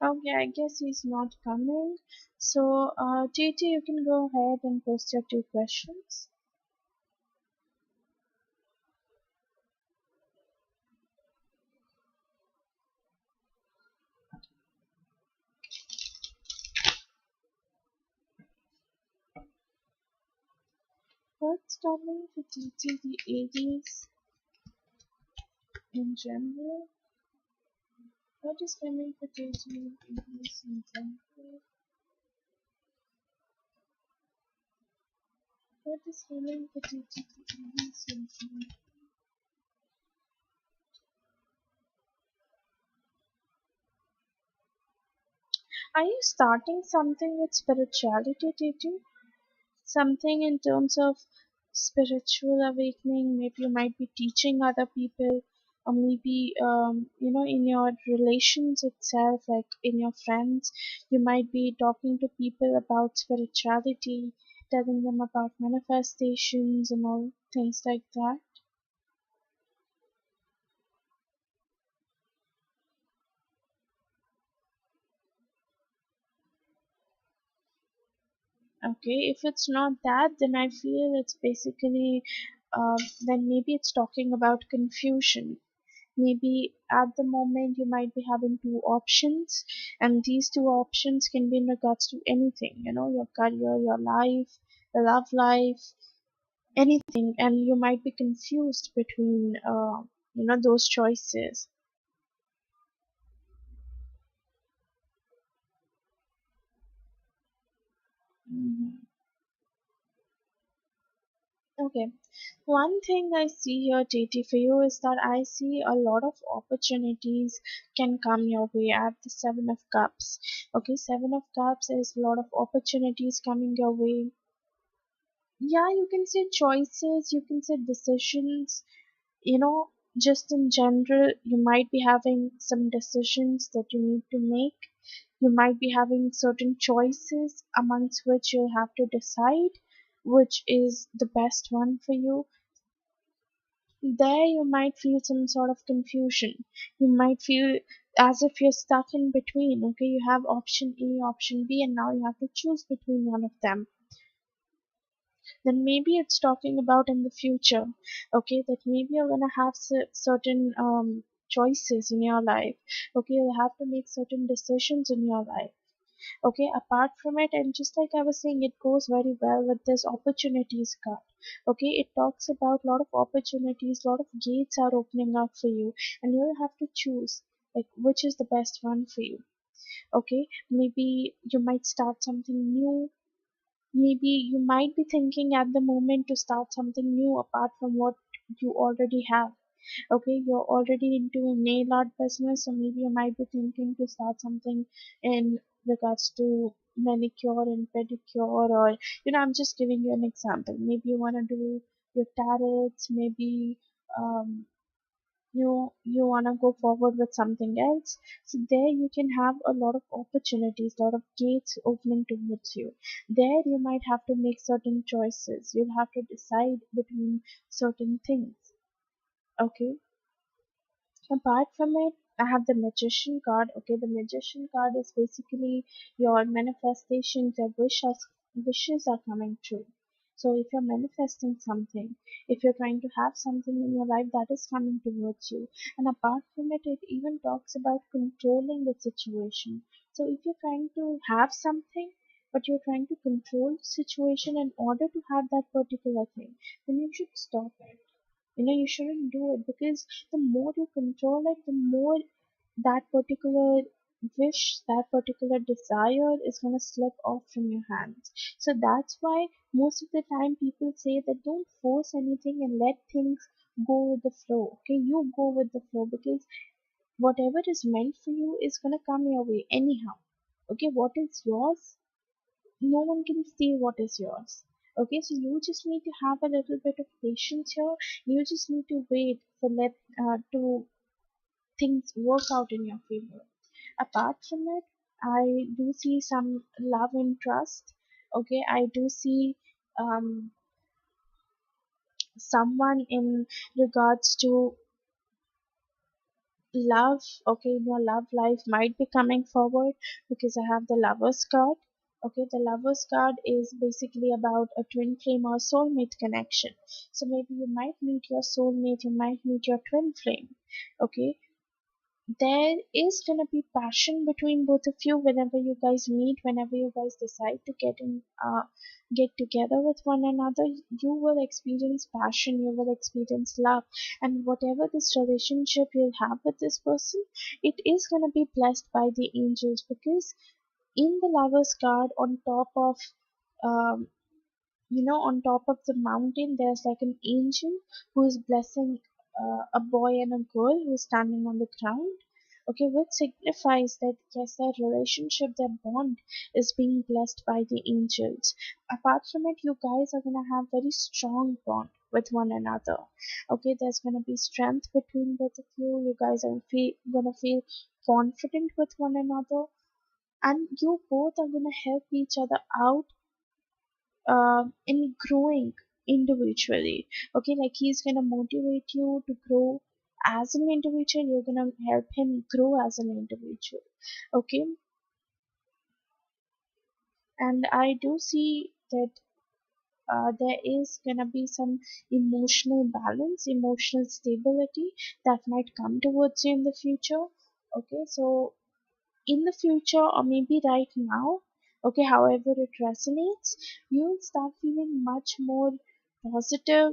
Okay, I guess he's not coming. So, Titi, you can go ahead and post your two questions. What's coming for Titi, the 80s in general? What is coming for Titi, the 80s in general? What is coming for Titi, the 80s in general? Are you starting something with spirituality, Titi? Something in terms of spiritual awakening? Maybe you might be teaching other people, or maybe in your relations itself, like in your friends, you might be talking to people about spirituality, telling them about manifestations and all things like that. Okay, if it's not that, then I feel it's basically then maybe it's talking about confusion. Maybe at the moment you might be having two options, and these two options can be in regards to anything, your career, your life, your love life, anything, and you might be confused between those choices. Mhm. Okay, one thing I see here, Titi, for you is that I see a lot of opportunities can come your way at the Seven of Cups. Okay, Seven of Cups is a lot of opportunities coming your way. Yeah, you can say choices, you can say decisions, you know, just in general, you might be having some decisions that you need to make. You might be having certain choices amongst which you'll have to decide which is the best one for you. There you might feel some sort of confusion. You might feel as if you're stuck in between. Okay, you have option A, option B, and now you have to choose between one of them. Then maybe it's talking about in the future. Okay, that maybe you're gonna have certain choices in your life. Okay, you'll have to make certain decisions in your life. Okay, apart from it, and just like I was saying, it goes very well with this opportunities card. Okay, it talks about a lot of opportunities, a lot of gates are opening up for you, and you'll have to choose like which is the best one for you. Okay, maybe you might start something new. Maybe you might be thinking at the moment to start something new apart from what you already have. Okay, you're already into a nail art business, so maybe you might be thinking to start something in regards to manicure and pedicure, or I'm just giving you an example. Maybe you want to do your tarots, maybe um, you want to go forward with something else. So there you can have a lot of opportunities, a lot of gates opening towards you. There you might have to make certain choices, you'll have to decide between certain things. Okay, apart from it, I have the magician card. Okay, the magician card is basically your manifestations, your wishes are coming true. So if you're manifesting something, if you're trying to have something in your life that is coming towards you, and apart from it, it even talks about controlling the situation. So if you're trying to have something, but you're trying to control the situation in order to have that particular thing, then you should stop it. You shouldn't do it, because the more you control it, the more that particular wish, that particular desire is going to slip off from your hands. So that's why most of the time people say that don't force anything and let things go with the flow. Okay, you go with the flow, because whatever is meant for you is going to come your way anyhow. Okay, what is yours, no one can steal what is yours. Okay, so you just need to have a little bit of patience here. You just need to wait for let to things work out in your favor. Apart from it, I do see some love and trust. Okay, I do see um, someone in regards to love, okay, your love life might be coming forward, because I have the Lovers card. Okay, the Lovers card is basically about a twin flame or soulmate connection. So maybe you might meet your soulmate, you might meet your twin flame. Okay, there is gonna be passion between both of you whenever you guys meet, whenever you guys decide to get together with one another. You will experience passion, you will experience love, and whatever this relationship you'll have with this person, it is gonna be blessed by the angels, because in the Lovers card, on top of um, on top of the mountain, there's like an angel who is blessing a boy and a girl who's standing on the ground. Okay, which signifies that yes, their relationship, their bond is being blessed by the angels. Apart from it, you guys are gonna have very strong bond with one another. Okay, there's gonna be strength between both of you. You guys are gonna feel confident with one another, and you both are gonna help each other out in growing individually. Okay, like he's gonna motivate you to grow as an individual, you're gonna help him grow as an individual. Okay, and I do see that there is gonna be some emotional balance, emotional stability that might come towards you in the future. Okay, so in the future, or maybe right now, okay, however it resonates, you'll start feeling much more positive.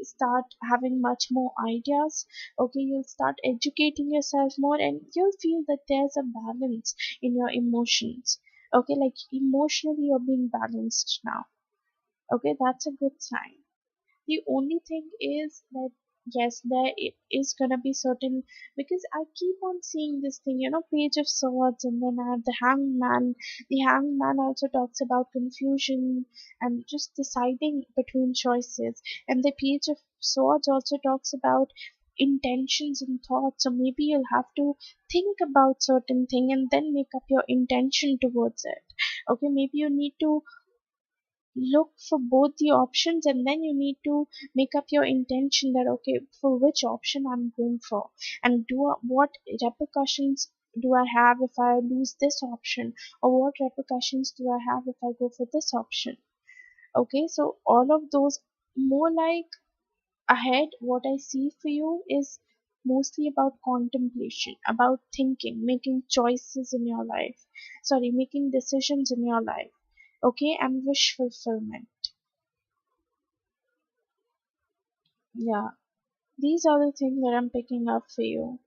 Start having much more ideas. Okay, you'll start educating yourself more, and you'll feel that there's a balance in your emotions. Okay, like emotionally you're being balanced now. Okay, that's a good sign. The only thing is that yes, is gonna be certain, because I keep on seeing this thing, Page of Swords, and then I have the Hangman. The Hangman also talks about confusion and just deciding between choices, and the Page of Swords also talks about intentions and thoughts. So maybe you'll have to think about certain thing and then make up your intention towards it. Okay, maybe you need to look for both the options, and then you need to make up your intention that okay, for which option I'm going for, and what repercussions do I have if I lose this option, or what repercussions do I have if I go for this option. Okay, so all of those, more like ahead, what I see for you is mostly about contemplation, about thinking, making choices in your life, sorry, making decisions in your life. Okay, and wish fulfillment. Yeah, these are the things that I'm picking up for you.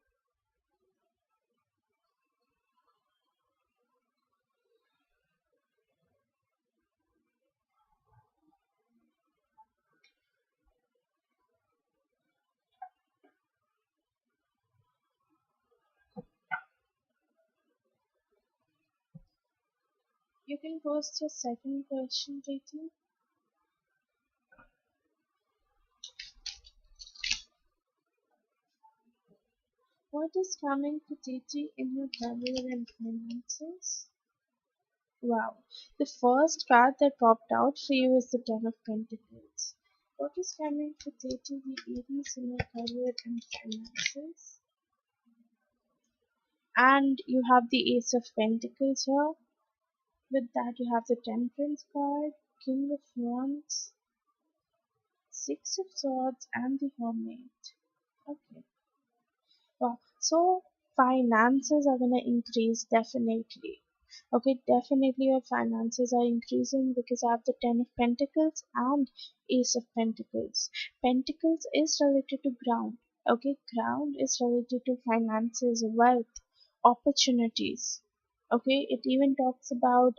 You can post your second question, JT. What is coming to JT in your career and finances? Wow. The first card that popped out for you is the Ten of Pentacles. What is coming for JT the Aries in your career and finances? And you have the Ace of Pentacles here. With that, you have the Temperance card, King of Wands, Six of Swords, and the Hermit. Okay. Wow. So finances are gonna increase definitely. Okay, definitely your finances are increasing because I have the Ten of Pentacles and Ace of Pentacles. Pentacles is related to ground. Okay, ground is related to finances, wealth, opportunities. Okay, it even talks about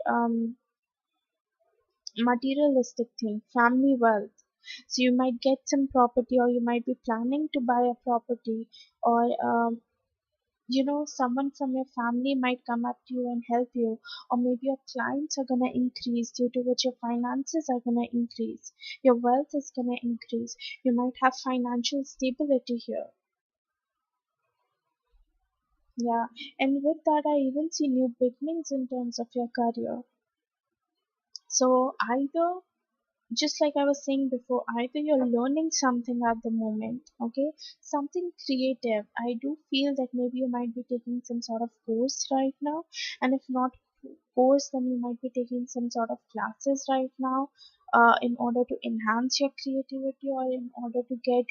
materialistic thing, family wealth. So you might get some property, or you might be planning to buy a property, or someone from your family might come up to you and help you, or maybe your clients are going to increase, due to which your finances are going to increase, your wealth is going to increase, you might have financial stability here. Yeah, and with that I even see new beginnings in terms of your career. So either just like I was saying before, either you're learning something at the moment, okay, something creative. I do feel that maybe you might be taking some sort of course right now, and if not course, then you might be taking some sort of classes right now, in order to enhance your creativity, or in order to get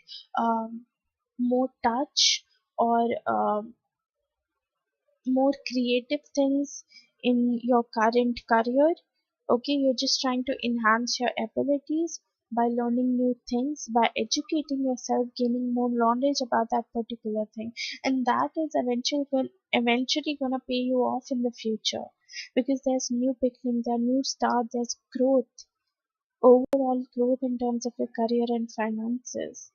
more touch, or more creative things in your current career. Okay, you're just trying to enhance your abilities by learning new things, by educating yourself, gaining more knowledge about that particular thing, and that is eventually gonna pay you off in the future, because there's new beginning, there's new start, there's growth, overall growth in terms of your career and finances.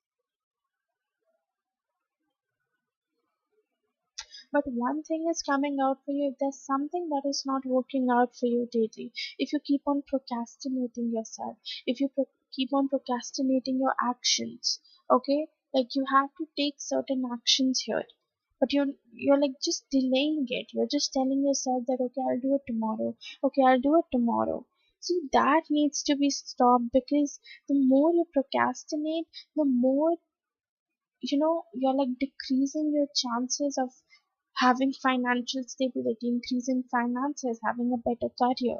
But one thing is coming out for you: if there's something that is not working out for you daily, if you keep on procrastinating yourself, if you keep on procrastinating your actions, okay, like you have to take certain actions here, but you're like just delaying it. You're just telling yourself that, okay, I'll do it tomorrow. Okay, I'll do it tomorrow. See, that needs to be stopped, because the more you procrastinate, the more, you're like decreasing your chances of having financial stability, increasing finances, having a better career.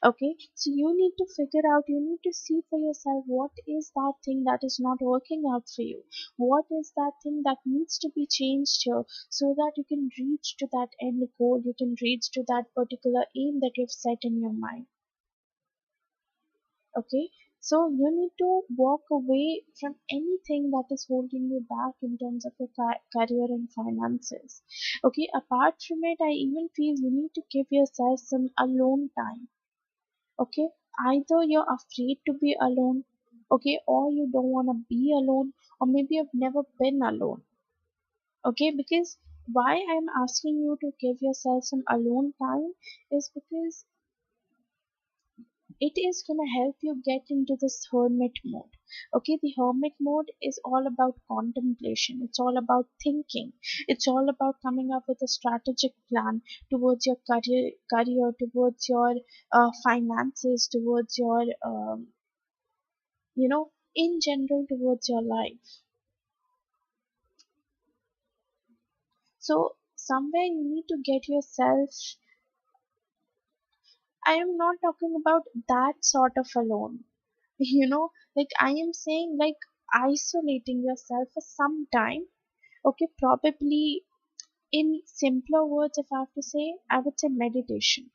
Okay, so you need to figure out, you need to see for yourself, what is that thing that is not working out for you? What is that thing that needs to be changed here, so that you can reach to that end goal, you can reach to that particular aim that you've set in your mind. Okay, so you need to walk away from anything that is holding you back in terms of your career and finances. Okay, apart from it, I even feel you need to give yourself some alone time. Okay, either you're afraid to be alone, okay, or you don't want to be alone, or maybe you've never been alone. Okay, because why I'm asking you to give yourself some alone time is because it is going to help you get into this hermit mode. Okay, the hermit mode is all about contemplation, it's all about thinking, it's all about coming up with a strategic plan towards your career, towards your finances, towards your in general, towards your life. So somewhere you need to get yourself, I am not talking about that sort of alone, like I am saying, like isolating yourself for some time. Okay, probably in simpler words, if I have to say, I would say meditation.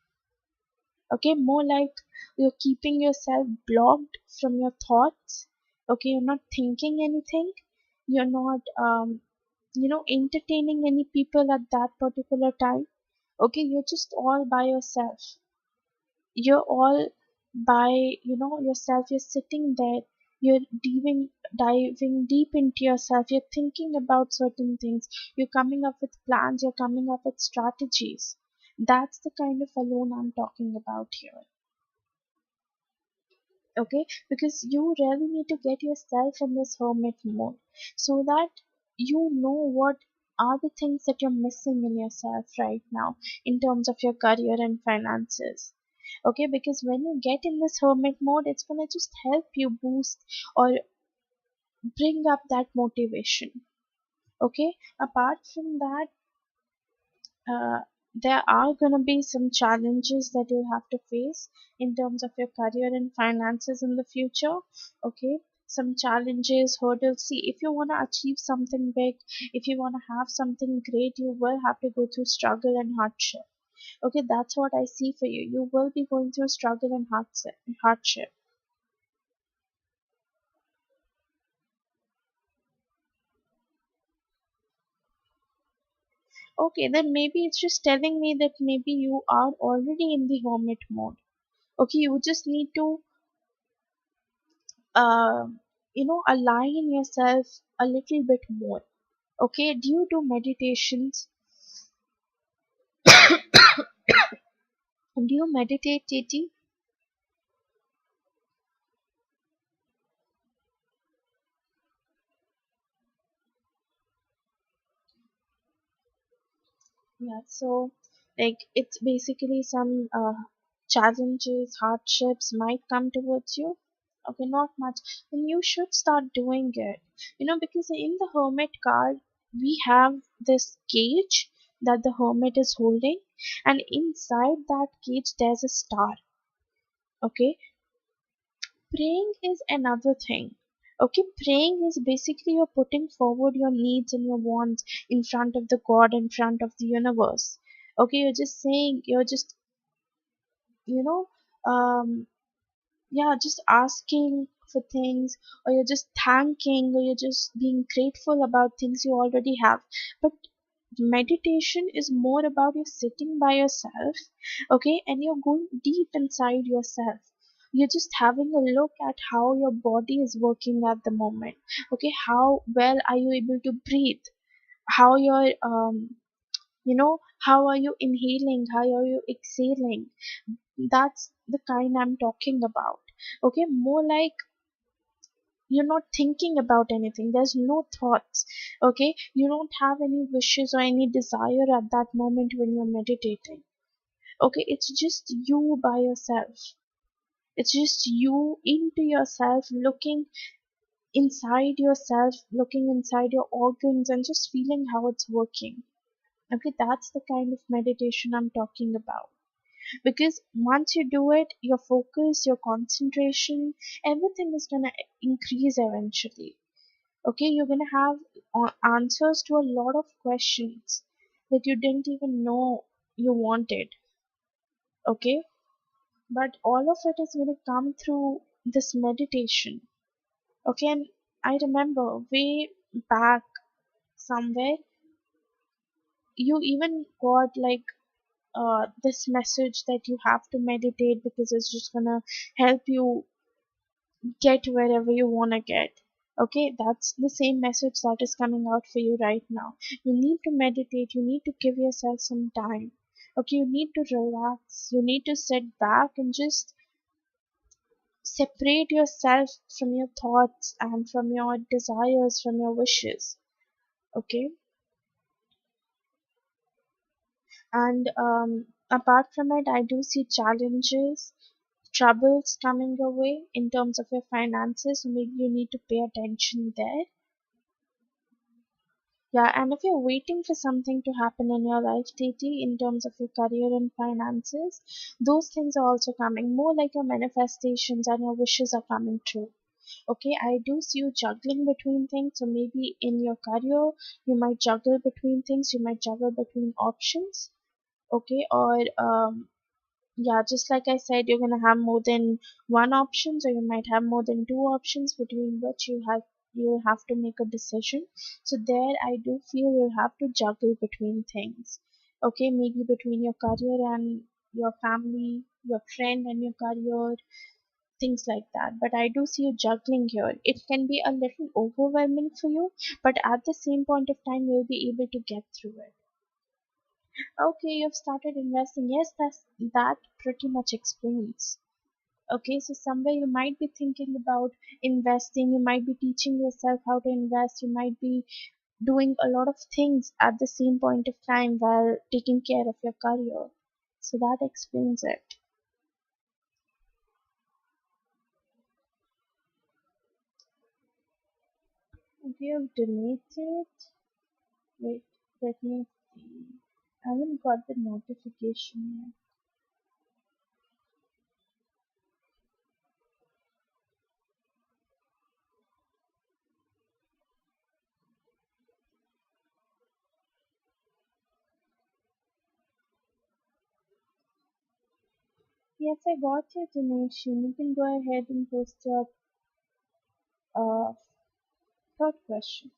Okay, more like you're keeping yourself blocked from your thoughts. Okay, you're not thinking anything, you're not entertaining any people at that particular time. Okay, you're just all by yourself, you're all by yourself, you're sitting there, you're diving deep into yourself, you're thinking about certain things, you're coming up with plans, you're coming up with strategies. That's the kind of alone I'm talking about here. Okay, because you really need to get yourself in this hermit mode, so that you know what are the things that you're missing in yourself right now in terms of your career and finances. Okay, because when you get in this hermit mode, it's going to just help you boost or bring up that motivation. Okay, apart from that, uh, there are going to be some challenges that you'll have to face in terms of your career and finances in the future. Okay, some challenges, hurdles. See, if you want to achieve something big, if you want to have something great, you will have to go through struggle and hardship. Okay, that's what I see for you. You will be going through struggle and hardship. Okay, then maybe it's just telling me that maybe you are already in the hermit mode. Okay, you just need to uh, align yourself a little bit more. Okay, do you do meditations? Do you meditate, Titi? Yeah, so like it's basically some challenges, hardships might come towards you. Okay, not much. Then you should start doing it. Because in the hermit card, we have this cage that the hermit is holding, and inside that cage, there's a star. Okay, praying is another thing. Okay, praying is basically you're putting forward your needs and your wants in front of the God, in front of the universe. Okay, you're just saying, you're just, you know, um, yeah, just asking for things, or you're just thanking, or you're just being grateful about things you already have. But meditation is more about you sitting by yourself, okay, and you're going deep inside yourself. You're just having a look at how your body is working at the moment. Okay, how well are you able to breathe? How you're how are you inhaling, how are you exhaling? That's the kind I'm talking about. Okay, more like you're not thinking about anything, there's no thoughts. Okay, you don't have any wishes or any desire at that moment when you're meditating. Okay, it's just you by yourself. It's just you into yourself, looking inside yourself, looking inside your organs, and just feeling how it's working. Okay, that's the kind of meditation I'm talking about. Because once you do it, your focus, your concentration, everything is going to increase eventually. Okay, you're going to have answers to a lot of questions that you didn't even know you wanted. Okay, but all of it is going to come through this meditation. Okay, and I remember way back somewhere, you even got like this message that you have to meditate because it's just gonna help you get wherever you want to get. Okay, that's the same message that is coming out for you right now. You need to meditate, you need to give yourself some time. Okay, you need to relax, you need to sit back and just separate yourself from your thoughts and from your desires, from your wishes. Okay, and apart from it, I do see challenges, troubles coming your way in terms of your finances. So maybe you need to pay attention there. Yeah, and if you're waiting for something to happen in your life, Titi, in terms of your career and finances, those things are also coming. More like your manifestations and your wishes are coming true. Okay, I do see you juggling between things. So maybe in your career, you might juggle between things, you might juggle between options. Okay, or yeah, just like I said, you're gonna have more than one options, or you might have more than two options between which you have to make a decision. So there, I do feel you'll have to juggle between things. Okay, maybe between your career and your family, your friend and your career, things like that. But I do see you juggling here. It can be a little overwhelming for you, but at the same point of time, you'll be able to get through it. Okay, you've started investing. Yes, that pretty much explains. Okay, so somewhere you might be thinking about investing, you might be teaching yourself how to invest, you might be doing a lot of things at the same point of time while taking care of your career. So that explains it. If you have donated, wait, let me see. I haven't got the notification yet. Yes, I got your donation. You can go ahead and post your uh, third question.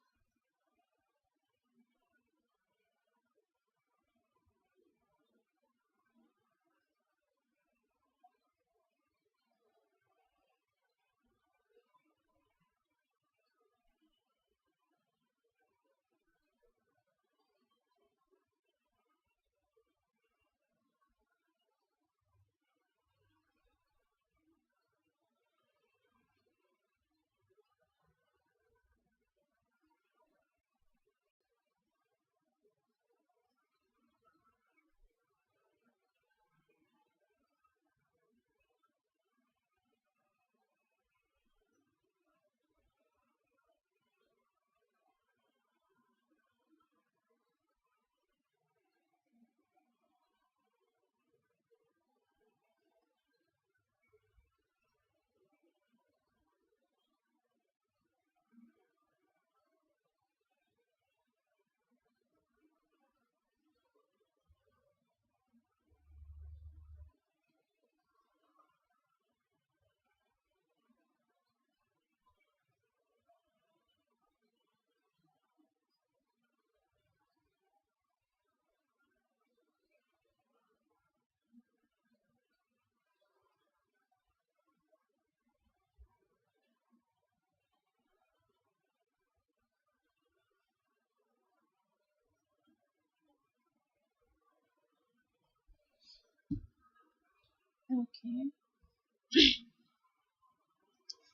Okay.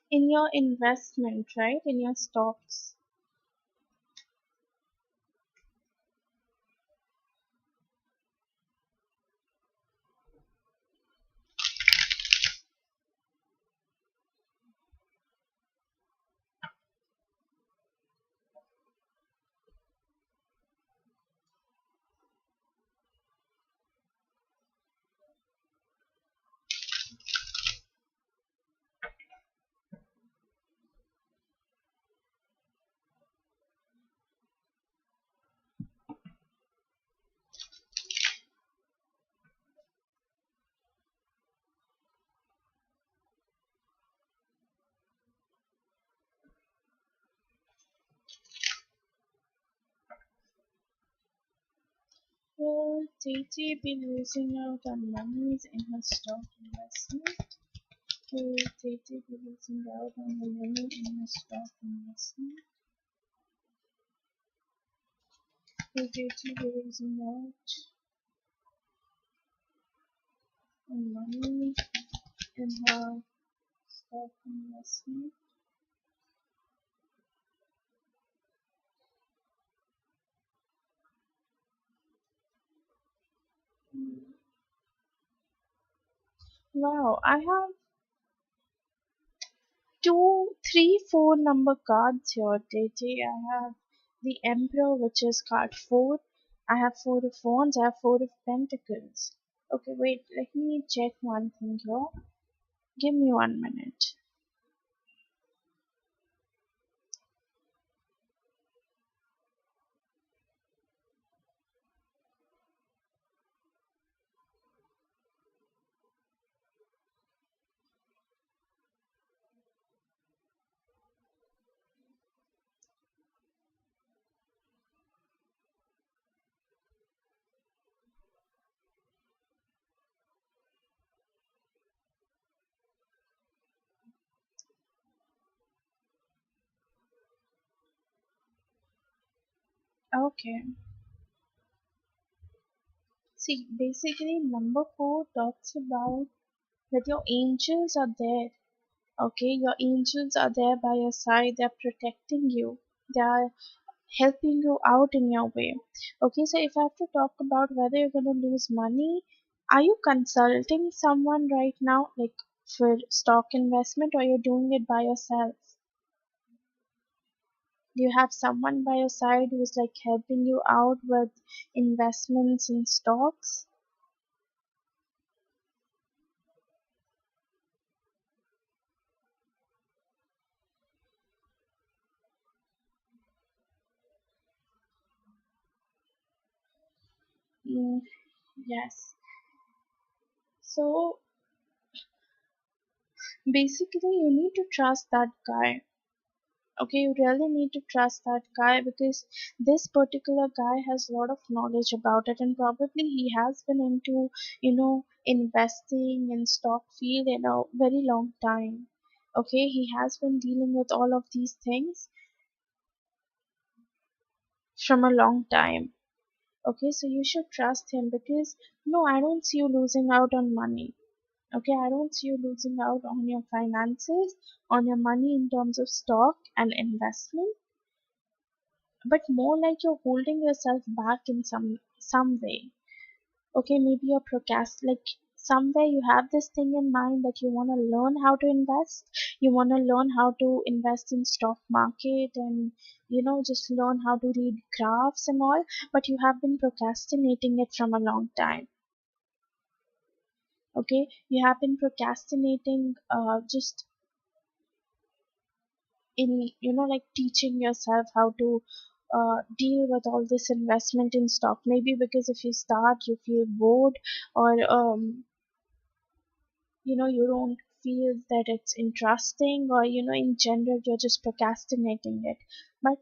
In your investment, right? In your stocks. Will Titi be losing out on monies in her stock investment? Will Titi be losing out on the money in her stock investment? Will Titi be losing out on money in her stock investment? Hmm. Wow, I have two, three, four number cards here, Titi. I have the Emperor, which is card four. I have four of wands. I have four of pentacles. Okay, wait. Let me check one thing here. Give me 1 minute. Okay. See, basically, number four talks about that your angels are there. Okay, your angels are there by your side. They're protecting you. They are helping you out in your way. Okay, so if I have to talk about whether you're going to lose money, are you consulting someone right now, like for stock investment, or you're doing it by yourself? Do you have someone by your side who's like helping you out with investments in stocks? Mm, yes. So basically, you need to trust that guy. Okay, you really need to trust that guy because this particular guy has a lot of knowledge about it, and probably he has been into, investing in stock field in a very long time. Okay, he has been dealing with all of these things from a long time. Okay, so you should trust him because no, I don't see you losing out on money. Okay, I don't see you losing out on your finances, on your money in terms of stock and investment, but more like you're holding yourself back in some way. Okay, maybe you're like somewhere you have this thing in mind that you want to learn how to invest. You want to learn how to invest in stock market and just learn how to read graphs and all, but you have been procrastinating it from a long time. Okay, you have been procrastinating just in like teaching yourself how to deal with all this investment in stock, maybe because if you start you feel bored, or you don't feel that it's interesting, or in general you're just procrastinating it. But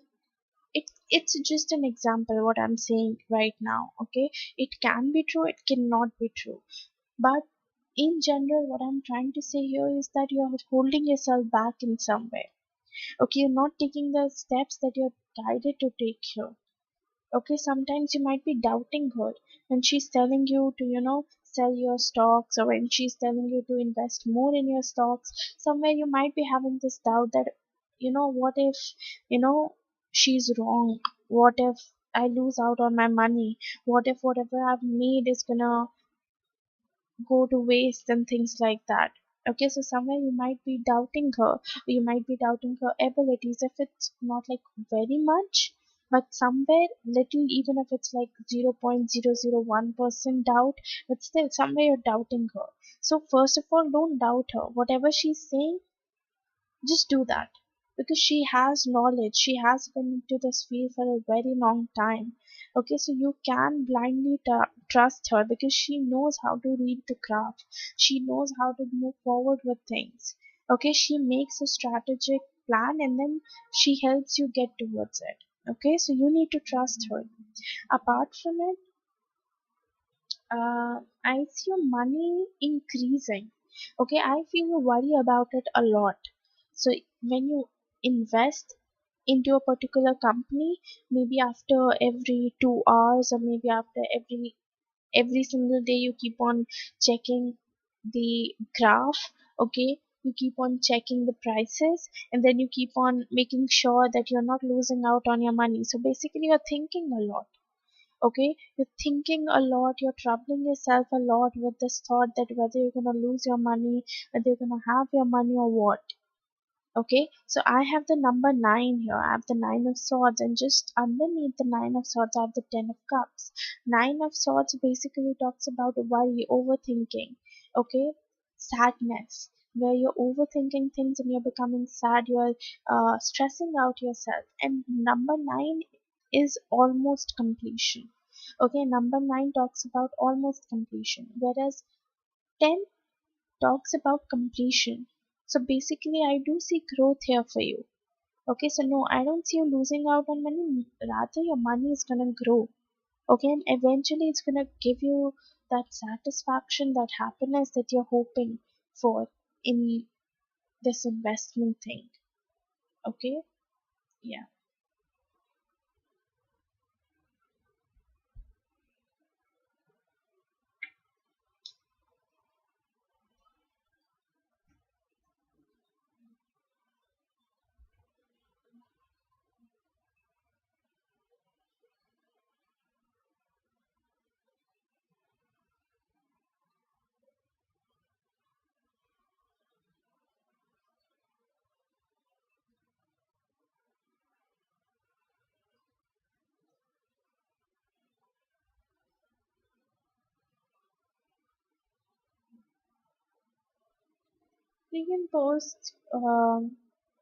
it's just an example what I'm saying right now. Okay, it can be true, it cannot be true, but in general what I'm trying to say here is that you're holding yourself back in some way. Okay, you're not taking the steps that you're guided to take here. Okay, sometimes you might be doubting her when she's telling you to sell your stocks, or when she's telling you to invest more in your stocks, somewhere you might be having this doubt that, what if, you know, she's wrong? What if I lose out on my money? What if whatever I've made is gonna go to waste and things like that? Okay, so somewhere you might be doubting her, or you might be doubting her abilities, if it's not like very much, but somewhere little, even if it's like 0.001% doubt, but still somewhere you're doubting her. So first of all, don't doubt her. Whatever she's saying, just do that, because she has knowledge, she has been into this field for a very long time. Okay, so you can blindly trust her, because she knows how to read the craft, she knows how to move forward with things. Okay, she makes a strategic plan and then she helps you get towards it. Okay, so you need to trust her. Apart from it, I see your money increasing. Okay, I feel you worry about it a lot. So when you invest into a particular company, maybe after every 2 hours, or maybe after every single day, you keep on checking the graph. Okay, you keep on checking the prices, and then you keep on making sure that you're not losing out on your money. So basically, you're thinking a lot. Okay, you're thinking a lot, you're troubling yourself a lot with this thought that whether you're going to lose your money, whether you're going to have your money or what. Okay, so I have the number 9 here. I have the 9 of swords, and just underneath the 9 of swords, I have the 10 of cups. 9 of swords basically talks about worry, overthinking, okay, sadness, where you're overthinking things and you're becoming sad, you're stressing out yourself. And number 9 is almost completion. Okay, number 9 talks about almost completion, whereas 10 talks about completion. So basically, I do see growth here for you. Okay, so no, I don't see you losing out on money. Rather, your money is gonna grow. Okay, and eventually it's gonna give you that satisfaction, that happiness that you're hoping for in this investment thing. Okay, yeah. You can post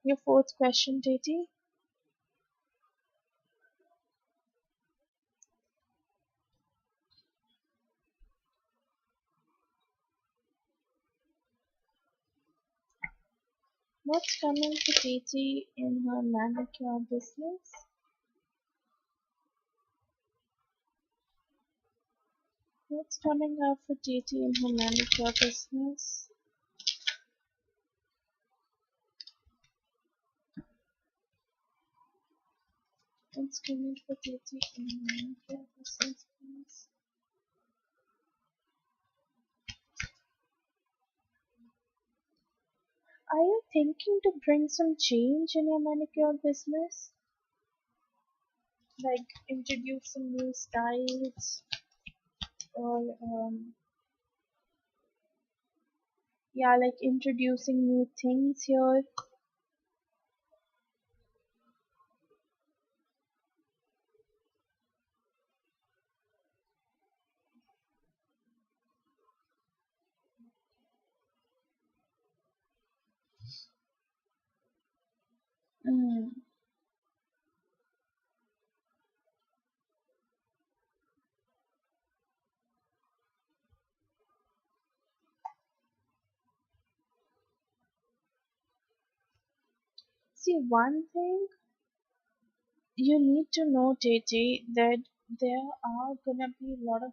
your fourth question, Titi. What's coming for Titi in her manicure business? What's coming up for Titi in her manicure business? What's coming for Titi in her manicure business, please? Are you thinking to bring some change in your manicure business? Like introduce some new styles, or yeah, like introducing new things here. Mm. See, one thing you need to know, JJ, that there are gonna be a lot of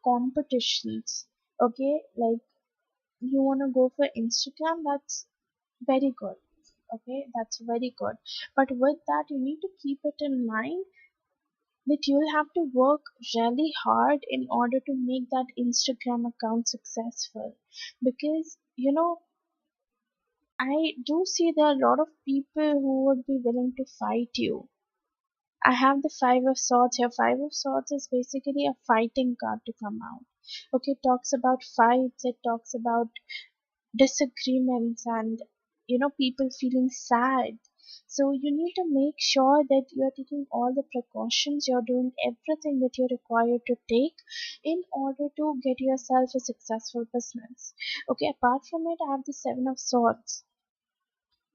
competitions. Okay, like you wanna go for Instagram, that's very good. Okay, that's very good. But with that, you need to keep it in mind that you'll have to work really hard in order to make that Instagram account successful. Because, I do see there are a lot of people who would be willing to fight you. I have the Five of Swords here. Five of Swords is basically a fighting card to come out. Okay, it talks about fights, it talks about disagreements and people feeling sad. So you need to make sure that you're taking all the precautions, you're doing everything that you're required to take in order to get yourself a successful business. Okay, apart from it, I have the Seven of Swords.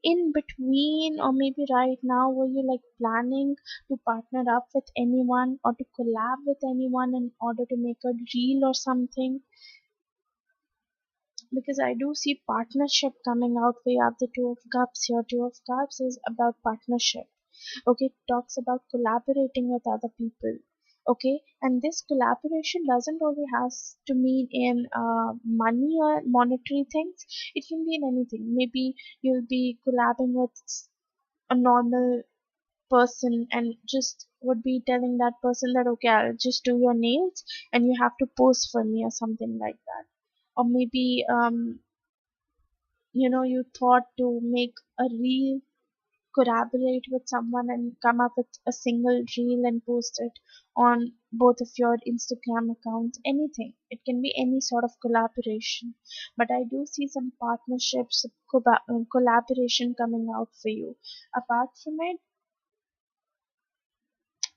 In between, or maybe right now, were you like planning to partner up with anyone or to collab with anyone in order to make a reel or something? Because I do see partnership coming out. We have the Two of Cups here. Two of Cups is about partnership. Okay, it talks about collaborating with other people. Okay, and this collaboration doesn't only has to mean in money or monetary things. It can be in anything. Maybe you'll be collabing with a normal person and just would be telling that person that okay, I'll just do your nails and you have to pose for me or something like that. Or maybe you thought to make a reel, collaborate with someone and come up with a single reel and post it on both of your Instagram accounts. Anything, it can be any sort of collaboration, but I do see some partnerships, collaboration coming out for you. Apart from it,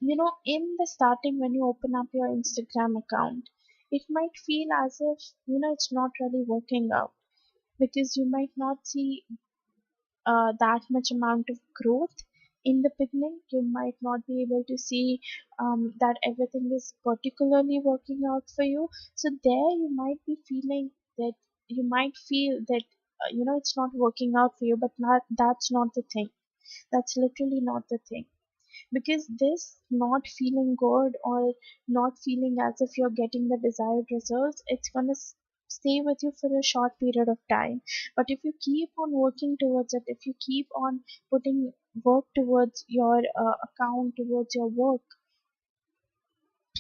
in the starting when you open up your Instagram account, it might feel as if it's not really working out, because you might not see that much amount of growth in the beginning. You might not be able to see that everything is particularly working out for you. So there you might be feeling that you might feel that it's not working out for you, but not that's not the thing. That's literally not the thing. Because this not feeling good or not feeling as if you're getting the desired results, it's going to stay with you for a short period of time. But if you keep on working towards it, if you keep on putting work towards your account, towards your work,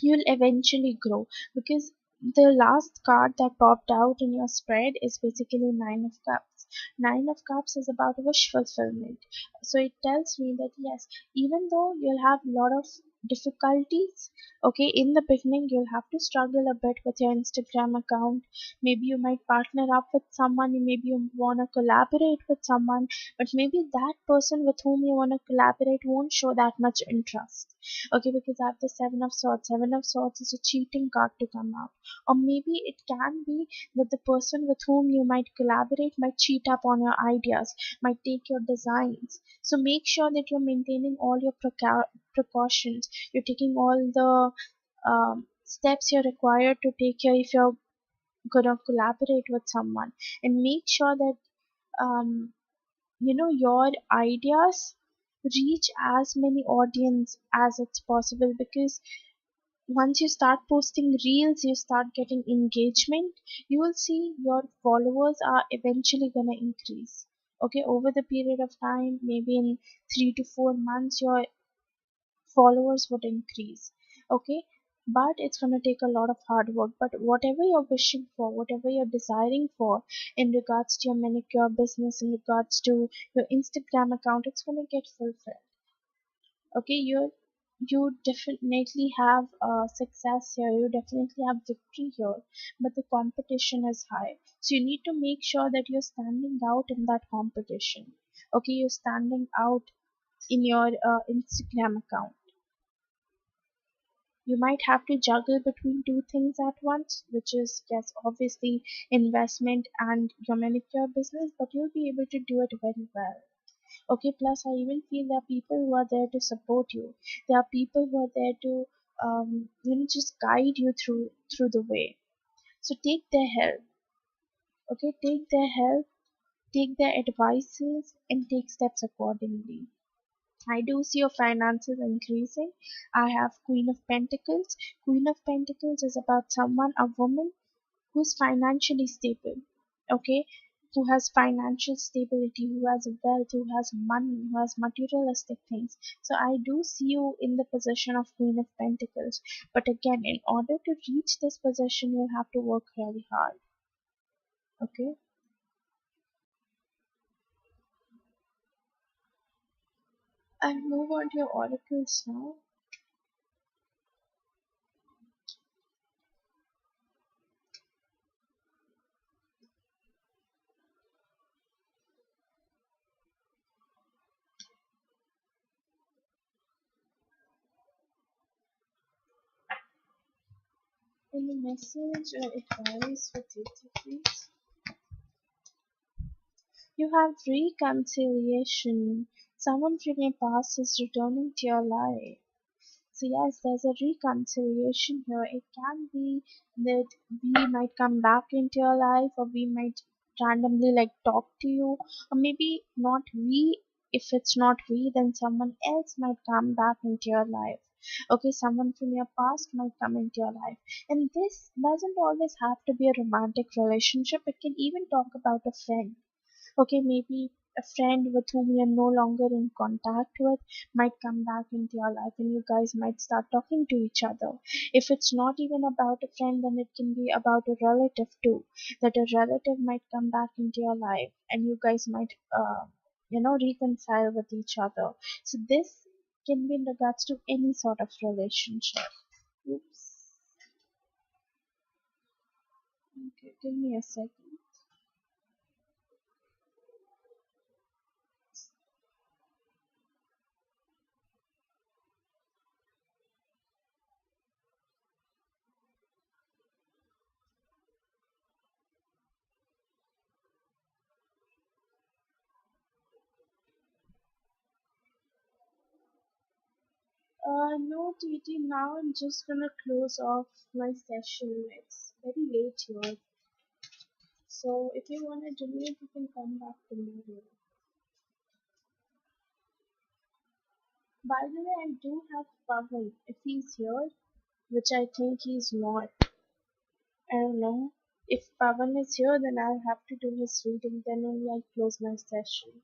you'll eventually grow. Because the last card that popped out in your spread is basically Nine of Cups. Nine of Cups is about wish fulfillment. So it tells me that yes, even though you'll have a lot of difficulties, okay, in the beginning you'll have to struggle a bit with your Instagram account. Maybe you might partner up with someone, maybe you want to collaborate with someone, but maybe that person with whom you want to collaborate won't show that much interest. Okay, because I have the Seven of Swords. Seven of Swords is a cheating card to come out. Or maybe it can be that the person with whom you might collaborate might cheat up on your ideas, might take your designs. So make sure that you're maintaining all your precautions. You're taking all the steps you're required to take care if you're gonna collaborate with someone. And make sure that um, your ideas reach as many audience as it's possible. Because once you start posting reels, you start getting engagement, you will see your followers are eventually going to increase. Okay, over the period of time, maybe in 3 to 4 months, your followers would increase. Okay, but it's going to take a lot of hard work. But whatever you're wishing for, whatever you're desiring for in regards to your manicure business, in regards to your Instagram account, it's going to get fulfilled. Okay, you definitely have success here, you definitely have victory here, but the competition is high. So you need to make sure that you're standing out in that competition. Okay, you're standing out in your Instagram account. You might have to juggle between two things at once, which is, yes, obviously investment and your manicure business, but you'll be able to do it very well. Okay, plus I even feel there are people who are there to support you. There are people who are there to just guide you through the way. So take their help. Okay, take their help, take their advices, and take steps accordingly. I do see your finances increasing. I have Queen of Pentacles. Queen of Pentacles is about someone, a woman who's financially stable. Okay, who has financial stability, who has wealth, who has money, who has materialistic things. So I do see you in the position of Queen of Pentacles. But again, in order to reach this position, you'll have to work really hard. Okay? I'll move on to your oracles now. Any message or advice for Titi, please? You have reconciliation. Someone from your past is returning to your life. So yes, there's a reconciliation here. It can be that we might come back into your life, or we might randomly like talk to you, or maybe not we. If it's not we, then someone else might come back into your life. Okay, someone from your past might come into your life. And this doesn't always have to be a romantic relationship. It can even talk about a friend. Okay, maybe a friend with whom you're no longer in contact with might come back into your life, and you guys might start talking to each other. If it's not even about a friend, then it can be about a relative too, that a relative might come back into your life and you guys might reconcile with each other. So this can be in regards to any sort of relationship. Oops. Okay, give me a second. No, TT, now I'm just gonna close off my session. It's very late here. So if you wanna donate, you can come back tomorrow. By the way, I do have Pavan. If he's here, which I think he's not. I don't know. If Pavan is here, then I'll have to do his reading. Then only I'll close my session.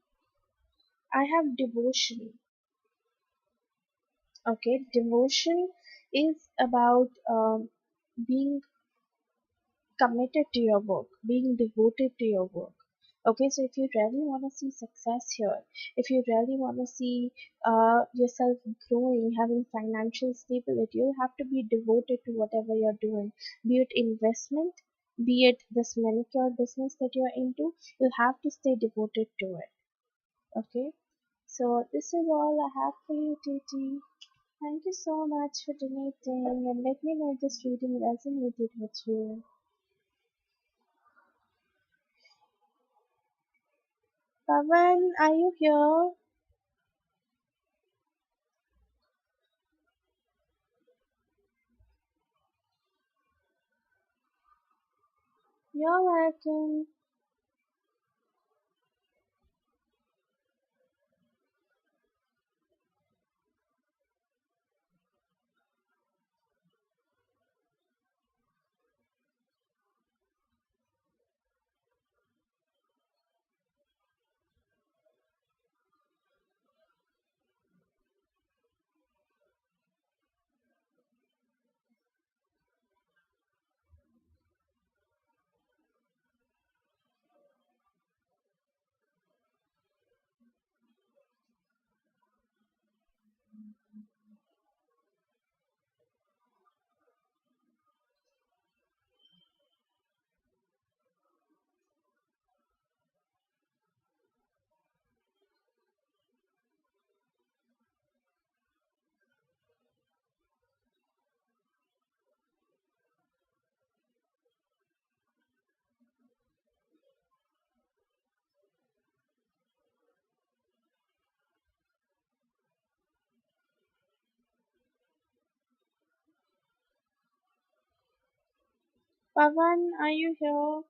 I have devotion. Okay, devotion is about being committed to your work, being devoted to your work. Okay, so if you really want to see success here, if you really want to see yourself growing, having financial stability, you have to be devoted to whatever you're doing, be it investment, be it this manicure business that you're into, you'll have to stay devoted to it. Okay, so this is all I have for you, TT. Thank you so much for donating, and let me know if this reading resonated with you. Pavan, are you here? You're welcome. Pavan, are you here?